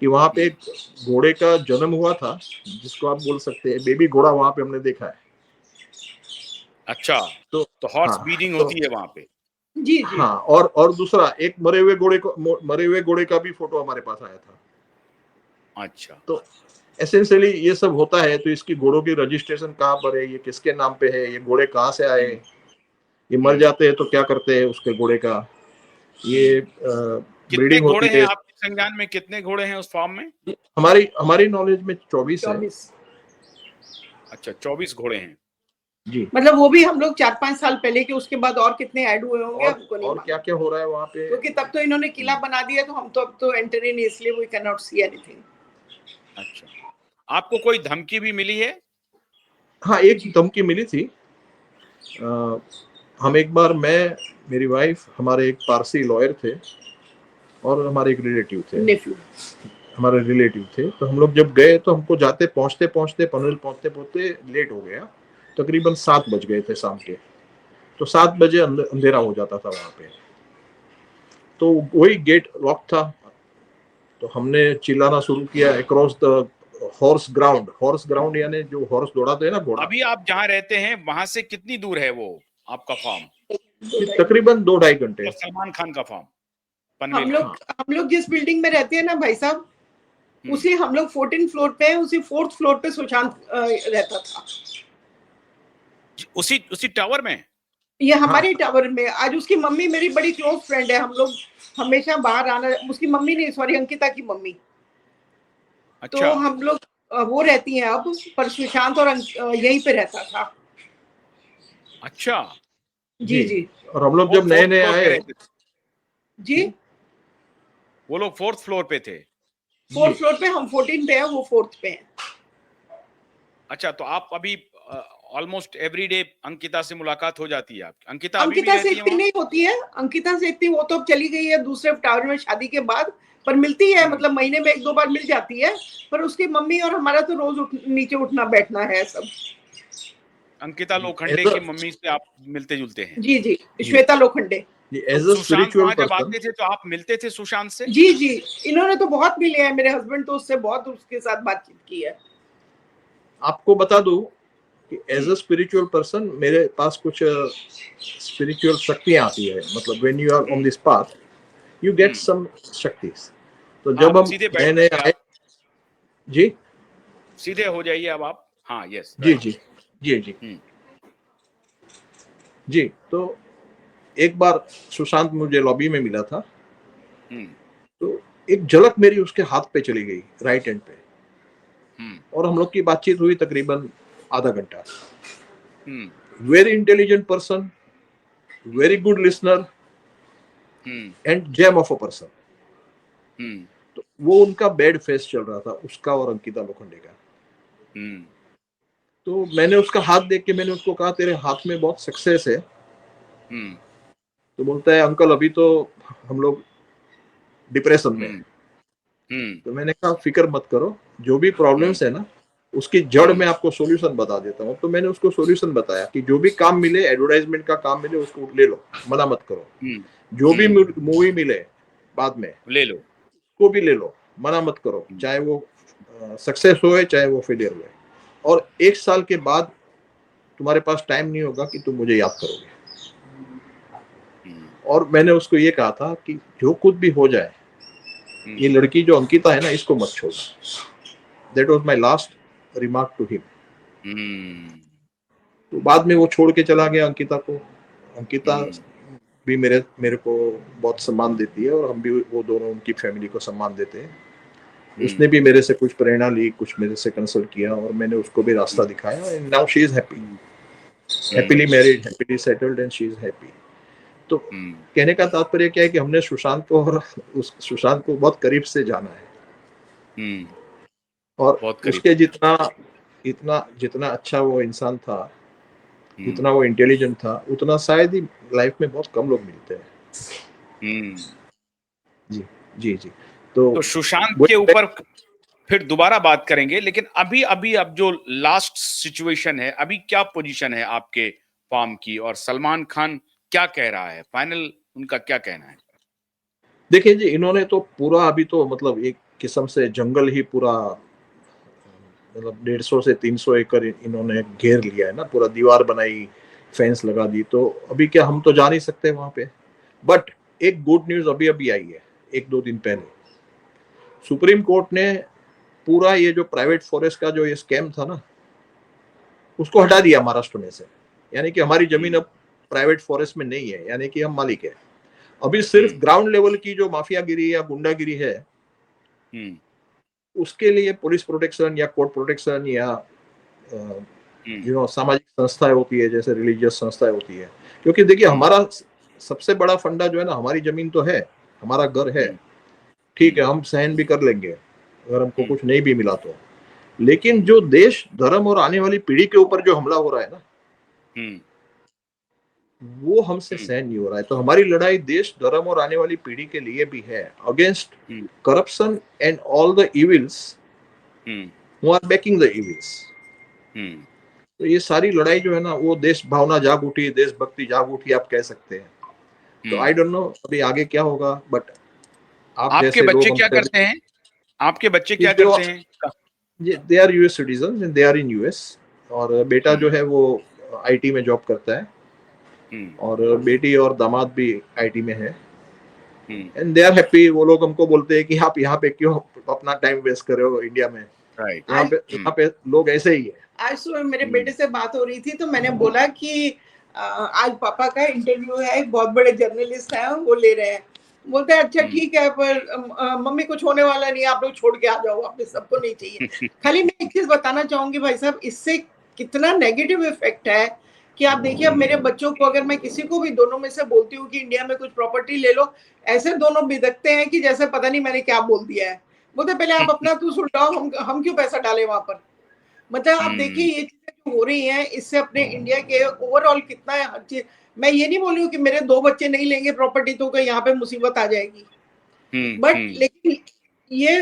कि वहां पे एक घोड़े का जन्म हुआ था, जिसको आप बोल सकते हैं बेबी घोड़ा, वहां पे हमने देखा है। अच्छा, तो हॉर्स ब्रीडिंग होती है वहां पे? जी। हाँ, और दूसरा एक मरे हुए घोड़े का भी फोटो हमारे पास आया था। अच्छा, तो एसेंशियली ये सब होता है। तो इसकी घोड़ों की रजिस्ट्रेशन कहाँ पर है, ये किसके नाम पे है, ये घोड़े कहाँ से आए, ये मर जाते हैं तो क्या करते हैं उसके घोड़े का, ये ब्रीडिंग होती है। आपके संज्ञान में कितने घोड़े हैं उस फार्म में? हमारी नॉलेज में 24 है। अच्छा, 24 घोड़े हैं जी। मतलब वो भी हम लोग 4-5 साल पहले के, उसके बाद और कितने ऐड हुए होंगे हमको नहीं और क्या क्या हो रहा है वहाँ पे, क्योंकि तब तो इन्होंने किला बना दिया, तो हम तो अब तो एंटर ही नहीं, इसलिए we can not see anything. अच्छा, आपको कोई धमकी भी मिली है? हाँ, एक धमकी मिली थी। हम एक बार, मैं, मेरी वाइफ, हमारे एक पारसी लॉयर थे और हमारे एक रिलेटिव थे, हमारे रिलेटिव थे। तो हम लोग जब गए तो हमको पहुंचते पनवेल पहुंचते लेट हो गया। तकरीबन 7 बज गए थे शाम के। तो 7 बजे अंधेरा हो जाता था वहां पे। तो वही गेट लॉक था। तो हमने चिल्लाना शुरू किया अक्रॉस द हॉर्स ग्राउंड यानी जो हॉर्स दौड़ाते हैं ना, घोड़ा। अभी आप जहाँ रहते हैं वहां से कितनी दूर है वो आपका फार्म? तकरीबन 2-2.5 घंटे। सलमान खान का फार्म हम लोग जिस बिल्डिंग में रहते हैं ना भाई साहब, उसी हम लोग 14 फ्लोर पे है, उसी 4th फ्लोर पे सुशांत रहता था। उसी टावर में? ये हमारे टावर में। आज उसकी मम्मी मेरी बड़ी क्लोज फ्रेंड है, हम लोग हमेशा बाहर आना, उसकी मम्मी नहीं, सॉरी, अंकिता की मम्मी। अच्छा। तो हम लोग वो रहती हैं अब, पर सुशांत और यहीं पे रहता था। अच्छा, जी। और हम लोग जब नए आए जी, वो लोग 4th फ्लोर पे थे? 4th फ्लोर पे, हम 14 पे हैं, वो 4th पे हैं। अच्छा, तो आप अभी ऑलमोस्ट एवरी डे अंकिता से मुलाकात हो जाती है आपकी? अंकिता से इतनी नहीं होती है, अंकिता से इतनी, वो तो अब चली गई है दूसरे टावर में शादी के बाद, पर मिलती है, मतलब महीने में 1-2 बार मिल जाती है। पर उसकी मम्मी और हमारा तो रोज नीचे उठना बैठना है सब। अंकिता लोखंडे की मम्मी से आप मिलते जुलते हैं? जी, श्वेता लोखंडे। सुशांत वहां जब आते थे तो आप मिलते थे सुशांत से? जी, इन्होंने तो बहुत मिले हैं, मेरे हस्बैंड तो उससे बहुत, उसके साथ बातचीत की है। आपको बता दूं कि एज अ स्पिरिचुअल पर्सन मेरे पास कुछ स्पिरिचुअल शक्तियां आती है। मतलब when you are on this path you get some शक्तिस। तो जब हम नए आए, जी सीधे हो जाइए अब आप। हाँ, यस, जी। तो एक बार सुशांत मुझे लॉबी में मिला था। तो एक झलक मेरी उसके हाथ पे चली गई, राइट हैंड पे, और हम लोग की बातचीत हुई तकरीबन आधा घंटा। Very intelligent person, very good listener and gem of a person. तो वो उनका बैड फेस चल रहा था, उसका और अंकिता लोखंडे का। तो मैंने उसका हाथ देख के मैंने उसको कहा, तेरे हाथ में बहुत सक्सेस है। तो बोलता है, अंकल अभी तो हम लोग डिप्रेशन में। तो मैंने कहा, फिक्र मत करो, जो भी प्रॉब्लम्स है ना उसकी जड़ में आपको सॉल्यूशन बता देता हूँ। तो मैंने उसको सॉल्यूशन बताया कि जो भी काम मिले, एडवर्टाइजमेंट का काम मिले, उसको ले लो, मना मत करो। जो भी मूवी मिले बाद में, ले लो, को भी ले लो, मना मत करो, चाहे वो सक्सेस होए चाहे वो फेलियर हुए। और 1 साल के बाद तुम्हारे पास टाइम नहीं होगा कि तुम मुझे याद करोगे। और मैंने उसको ये कहा था कि जो कुछ भी हो जाए, ये लड़की जो अंकिता है ना, इसको मत छोड़। That was my last remark to him. तो बाद में वो छोड़ के चला गया अंकिता को। अंकिता भी मेरे को बहुत सम्मान देती है, और हम भी वो दोनों उनकी फैमिली को सम्मान देते हैं। उसने भी मेरे से कुछ प्रेरणा ली, कुछ मेरे से कंसल्ट किया, और मैंने उसको भी रास्ता दिखाया। And now she is happy, happily married, happily settled, and she is happy. तो कहने का तात्पर्य क्या है कि हमने सुशांत को और सुशांत को बहुत करीब से जाना है। और उसके जितना अच्छा वो इंसान था, जितना वो इंटेलिजेंट था, उतना शायद ही लाइफ में बहुत कम लोग मिलते हैं। जी जी जी। तो सुशांत के ऊपर फिर दोबारा बात करेंगे, लेकिन अभी अब जो लास्ट सिचुएशन है, अभी क्या पोजीशन है आपके फार्म की, और सलमान खान क्या कह रहा है, फाइनल उनका क्या कहना है? देखिए जी, इन्होंने तो पूरा अभी तो मतलब एक किस्म से जंगल ही पूरा, मतलब 150 से 300 एकड़ इन्होंने घेर लिया है ना, पूरा दीवार बनाई, फेंस लगा दी। तो अभी क्या हम तो जा नहीं सकते वहां पे। बट एक गुड न्यूज अभी अभी आई है, 1-2 दिन पहले। सुप्रीम कोर्ट ने पूरा ये जो प्राइवेट फॉरेस्ट का जो ये स्कैम था ना, उसको हटा दिया महाराष्ट्र में से। यानी कि हमारी जमीन अब प्राइवेट फॉरेस्ट में नहीं है, यानी कि हम मालिक है। अभी सिर्फ ग्राउंड लेवल की जो माफियागिरी या गुंडागिरी है, उसके लिए पुलिस प्रोटेक्शन या कोर्ट प्रोटेक्शन या सामाजिक संस्थाएं होती है, जैसे रिलीजियस संस्थाएं होती है। क्योंकि देखिए, हमारा सबसे बड़ा फंडा जो है ना, हमारी जमीन तो है, हमारा घर है, ठीक है, हम सहन भी कर लेंगे अगर हमको कुछ नहीं भी मिला तो। लेकिन जो देश, धर्म और आने वाली पीढ़ी के ऊपर जो हमला हो रहा है ना, वो हमसे सहन नहीं हो रहा है। तो हमारी लड़ाई देश, धर्म और आने वाली पीढ़ी के लिए भी है, against corruption and all the evils who are backing the evils. तो ये सारी लड़ाई जो है ना, वो देश भावना जाग उठी, देशभक्ति जाग उठी, आप कह सकते हैं। तो आई डोंट नो अभी आगे क्या होगा, बट आपके बच्चे क्या करते हैं? आपके बच्चे क्या करते हैं? They are US citizen and they are in US. और बेटा जो है वो आईटी में जॉब करता है, और बेटी और दामाद भी आईटी में है। And they are happy. वो लोग हमको बोलते हैं कि आप यहाँ पे क्यों अपना टाइम वेस्ट कर रहे हो इंडिया में, यहाँ पे लोग ऐसे ही है। आज सुबह मेरे बेटे से बात हो रही थी, तो मैंने बोला कि आज पापा का इंटरव्यू है, एक बहुत बड़े जर्नलिस्ट हैं, वो ले रहे हैं। बोलते हैं अच्छा ठीक है, पर मम्मी कुछ होने वाला नहीं, आप लोग छोड़ के आ जाओ वापस, सबको नहीं चाहिए। खाली मैं एक चीज बताना चाहूंगी भाई साहब, इससे कितना नेगेटिव इफेक्ट है कि आप देखिए, अब मेरे बच्चों को अगर मैं किसी को भी दोनों में से बोलती हूँ कि इंडिया में कुछ प्रॉपर्टी ले लो, ऐसे दोनों बिदकते हैं कि जैसे पता नहीं मैंने क्या बोल दिया है। बोलते पहले आप अपना तू सुलटाओ, हम क्यों पैसा डालें वहां पर। मतलब आप देखिए ये चीजें जो हो रही हैं, इससे अपने इंडिया के ओवरऑल कितना है हर चीज। मैं ये नहीं बोल रही हूँ कि मेरे 2 बच्चे नहीं लेंगे प्रॉपर्टी तो यहाँ पे मुसीबत आ जाएगी, बट लेकिन ये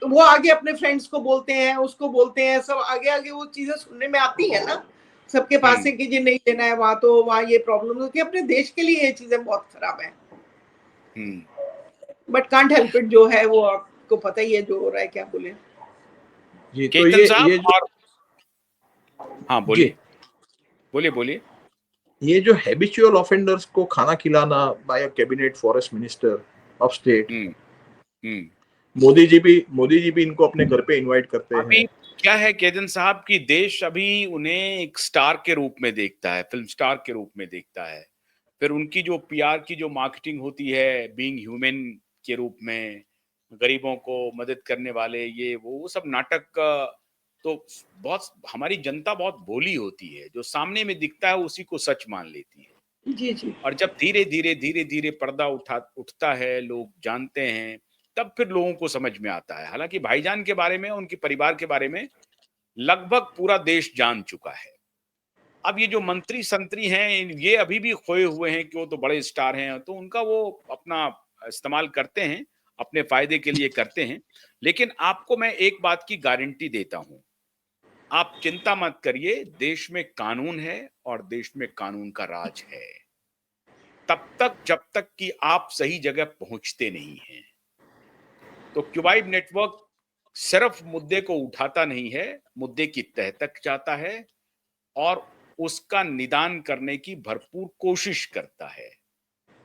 वो आगे अपने फ्रेंड्स को बोलते हैं, उसको बोलते हैं, सब आगे आगे वो चीजें सुनने में आती है ना सबके पास से कि जी नहीं लेना है वहां, तो वहां ये प्रॉब्लम है कि अपने देश के लिए ये चीजें बहुत खराब है। बट कांट हेल्प इट, जो है वो आपको पता ही है जो हो रहा है, क्या बोले जी। तो ये जो, हाँ बोलिए बोलिए बोलिए। ये जो हैबिचुअल ऑफेंडर्स को खाना खिलाना by a cabinet forest minister of state, Modi ji भी इनको अपने घर पे इनवाइट करते हैं। क्या है केतन साहब की देश अभी उन्हें एक स्टार के रूप में देखता है, फिल्म स्टार के रूप में देखता है। फिर उनकी जो पीआर की जो मार्केटिंग होती है, बीइंग ह्यूमन के रूप में, गरीबों को मदद करने वाले, ये वो सब नाटक तो बहुत, हमारी जनता बहुत भोली होती है, जो सामने में दिखता है उसी को सच मान लेती है। जी जी। और जब धीरे धीरे पर्दा उठता है, लोग जानते हैं, तब फिर लोगों को समझ में आता है। हालांकि भाईजान के बारे में, उनके परिवार के बारे में लगभग पूरा देश जान चुका है। अब ये जो मंत्री संतरी हैं, ये अभी भी खोए हुए हैं कि वो तो बड़े स्टार हैं, तो उनका वो अपना इस्तेमाल करते हैं, अपने फायदे के लिए करते हैं। लेकिन आपको मैं एक बात की गारंटी देता हूं, आप चिंता मत करिए, देश में कानून है और देश में कानून का राज है, तब तक जब तक कि आप सही जगह पहुंचते नहीं हैं। तो क्यूबाइड नेटवर्क सिर्फ मुद्दे को उठाता नहीं है, मुद्दे की तह तक जाता है और उसका निदान करने की भरपूर कोशिश करता है।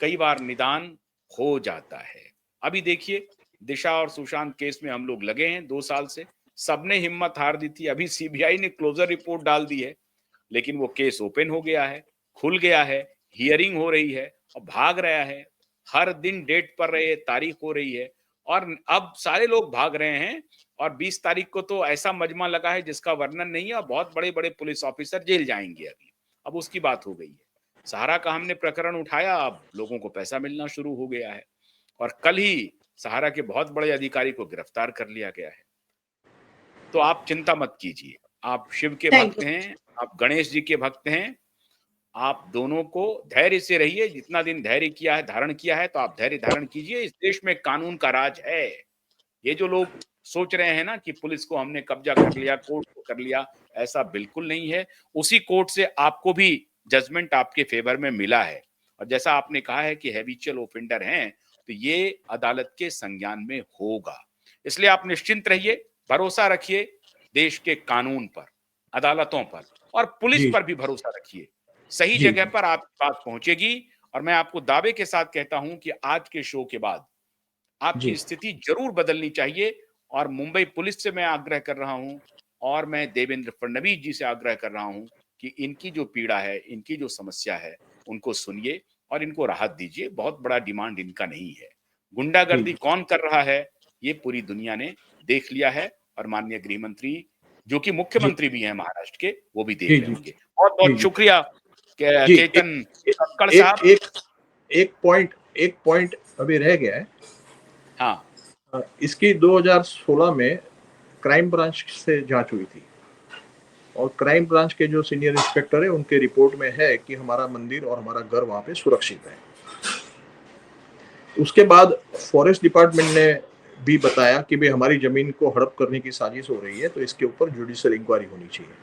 कई बार निदान हो जाता है। अभी देखिए, दिशा और सुशांत केस में हम लोग लगे हैं 2 साल से, सबने हिम्मत हार दी थी। अभी सीबीआई ने क्लोजर रिपोर्ट डाल दी है, लेकिन वो केस ओपन हो गया है, खुल गया है, हियरिंग हो रही है और भाग रहा है। हर दिन डेट पर रहे, तारीख हो रही है और अब सारे लोग भाग रहे हैं और 20 तारीख को तो ऐसा मजमा लगा है जिसका वर्णन नहीं है और बहुत बड़े-बड़े पुलिस ऑफिसर जेल जाएंगे अभी। अब उसकी बात हो गई है। सहारा का हमने प्रकरण उठाया, अब लोगों को पैसा मिलना शुरू हो गया है और कल ही सहारा के बहुत बड़े अधिकारी को गिरफ्तार कर लिया गया है। तो आप चिंता मत कीजिए, आप शिव के भक्त हैं, आप गणेश जी के भक्त हैं, आप दोनों को धैर्य से रहिए। जितना दिन धैर्य किया है, धारण किया है, तो आप धैर्य धारण कीजिए। इस देश में कानून का राज है। ये जो लोग सोच रहे हैं ना कि पुलिस को हमने कब्जा कर लिया, कोर्ट को कर लिया, ऐसा बिल्कुल नहीं है। उसी कोर्ट से आपको भी जजमेंट आपके फेवर में मिला है और जैसा आपने कहा है कि हैबिचुअल ऑफेंडर हैं, तो ये अदालत के संज्ञान में होगा। इसलिए आप निश्चिंत रहिए, भरोसा रखिए देश के कानून पर, अदालतों पर और पुलिस पर भी भरोसा रखिए। सही जगह पर आपकी बात पहुंचेगी और मैं आपको दावे के साथ कहता हूं कि आज के शो के बाद आपकी स्थिति जरूर बदलनी चाहिए और मुंबई पुलिस से मैं आग्रह कर रहा हूं और मैं देवेंद्र फडणवीस जी से आग्रह कर रहा हूं कि इनकी जो पीड़ा है, इनकी जो समस्या है, उनको सुनिए और इनको राहत दीजिए। बहुत बड़ा डिमांड इनका नहीं है। गुंडागर्दी कौन कर रहा है, ये पूरी दुनिया ने देख लिया है और माननीय गृह मंत्री, जो कि मुख्यमंत्री भी हैं महाराष्ट्र के, वो भी देख रहे होंगे। बहुत बहुत शुक्रिया केतन कक्कड़ साहब। एक पॉइंट अभी रह गया है। हाँ, इसकी 2016 में क्राइम ब्रांच से जांच हुई थी और क्राइम ब्रांच के जो सीनियर इंस्पेक्टर है उनके रिपोर्ट में है कि हमारा मंदिर और हमारा घर वहां पे सुरक्षित है। उसके बाद फॉरेस्ट डिपार्टमेंट ने भी बताया कि भाई हमारी जमीन को हड़प करने की साजिश हो रही है, तो इसके ऊपर जुडिशियल इंक्वायरी होनी चाहिए।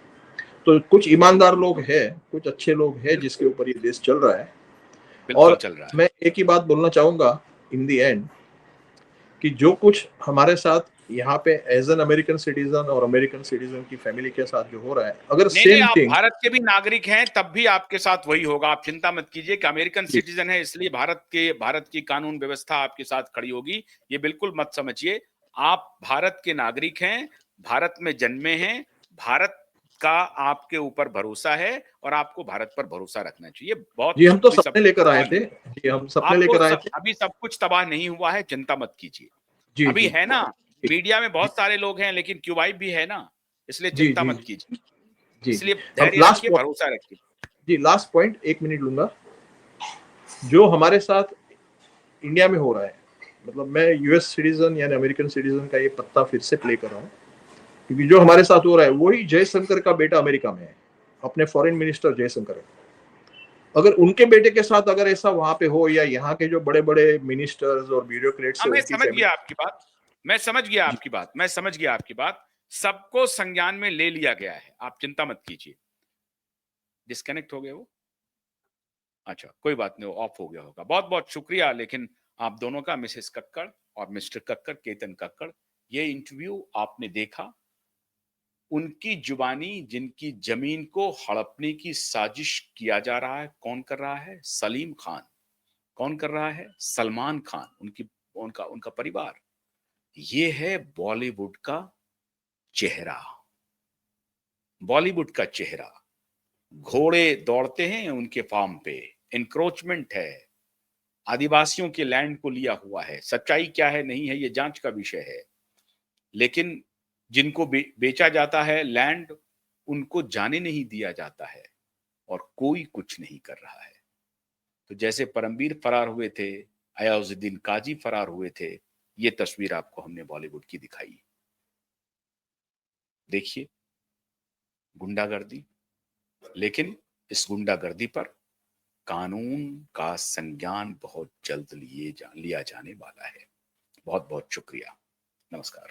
तो कुछ ईमानदार लोग हैं, कुछ अच्छे लोग हैं जिसके ऊपर ये देश चल रहा है। और चल रहा है। मैं एक ही बात बोलना चाहूंगा इन दी एंड कि जो कुछ हमारे साथ यहाँ पे एज एन अमेरिकन सिटीजन और अमेरिकन सिटीजन की फैमिली के साथ जो हो रहा है, अगर सेम आप थिंग, भारत के भी नागरिक हैं तब भी आपके साथ वही होगा। आप चिंता मत कीजिए कि अमेरिकन सिटीजन है इसलिए भारत की कानून व्यवस्था आपके साथ खड़ी होगी, ये बिल्कुल मत समझिए। आप भारत के नागरिक हैं, भारत में जन्मे हैं, भारत का आपके ऊपर भरोसा है और आपको भारत पर भरोसा रखना चाहिए। बहुत जी, हम तो सपने लेकर आए थे। जी, हम सपने लेकर आए थे। अभी सब कुछ तबाह नहीं हुआ है, चिंता मत कीजिए। अभी है ना, मीडिया में बहुत सारे लोग हैं लेकिन क्यूबाइड भी है ना, इसलिए चिंता मत कीजिए। इसलिए धैर्य रखिए, भरोसा रखिए। जी, लास्ट पॉइंट 1 मिनट लूंगा। जो हमारे साथ इंडिया में हो रहा है, मतलब मैं यूएस सिटीजन यानी अमेरिकन सिटीजन का ये पत्ता फिर से प्ले कर रहा हूँ, क्योंकि जो हमारे साथ हो रहा है वही जयशंकर का बेटा अमेरिका में है, अपने फॉरेन मिनिस्टर जयशंकर। अगर उनके बेटे के साथ अगर ऐसा वहां पे हो या यहाँ के जो बड़े बड़े मिनिस्टर्स और ब्यूरोक्रेट्स, मैं समझ गया आपकी बात, मैं समझ गया आपकी बात। सबको संज्ञान में ले लिया गया है, आप चिंता मत कीजिए। डिस्कनेक्ट हो गया वो, अच्छा कोई बात नहीं, ऑफ हो गया होगा। बहुत बहुत शुक्रिया लेकिन आप दोनों का, मिसेस कक्कड़ और मिस्टर कक्कड़, केतन कक्कड़। ये इंटरव्यू आपने देखा, उनकी जुबानी जिनकी जमीन को हड़पने की साजिश किया जा रहा है, कौन कर रहा है? सलीम खान। कौन कर रहा है? सलमान खान, उनका परिवार। ये है बॉलीवुड का चेहरा, बॉलीवुड का चेहरा। घोड़े दौड़ते हैं उनके फार्म पे, एनक्रोचमेंट है, आदिवासियों के लैंड को लिया हुआ है। सच्चाई क्या है नहीं है ये जांच का विषय है, लेकिन जिनको बेचा जाता है लैंड, उनको जाने नहीं दिया जाता है और कोई कुछ नहीं कर रहा है। तो जैसे परमवीर फरार हुए थे, अयाजुद्दीन काजी फरार हुए थे, ये तस्वीर आपको हमने बॉलीवुड की दिखाई। देखिए गुंडागर्दी, लेकिन इस गुंडागर्दी पर कानून का संज्ञान बहुत जल्द लिया जाने वाला है। बहुत बहुत शुक्रिया, नमस्कार।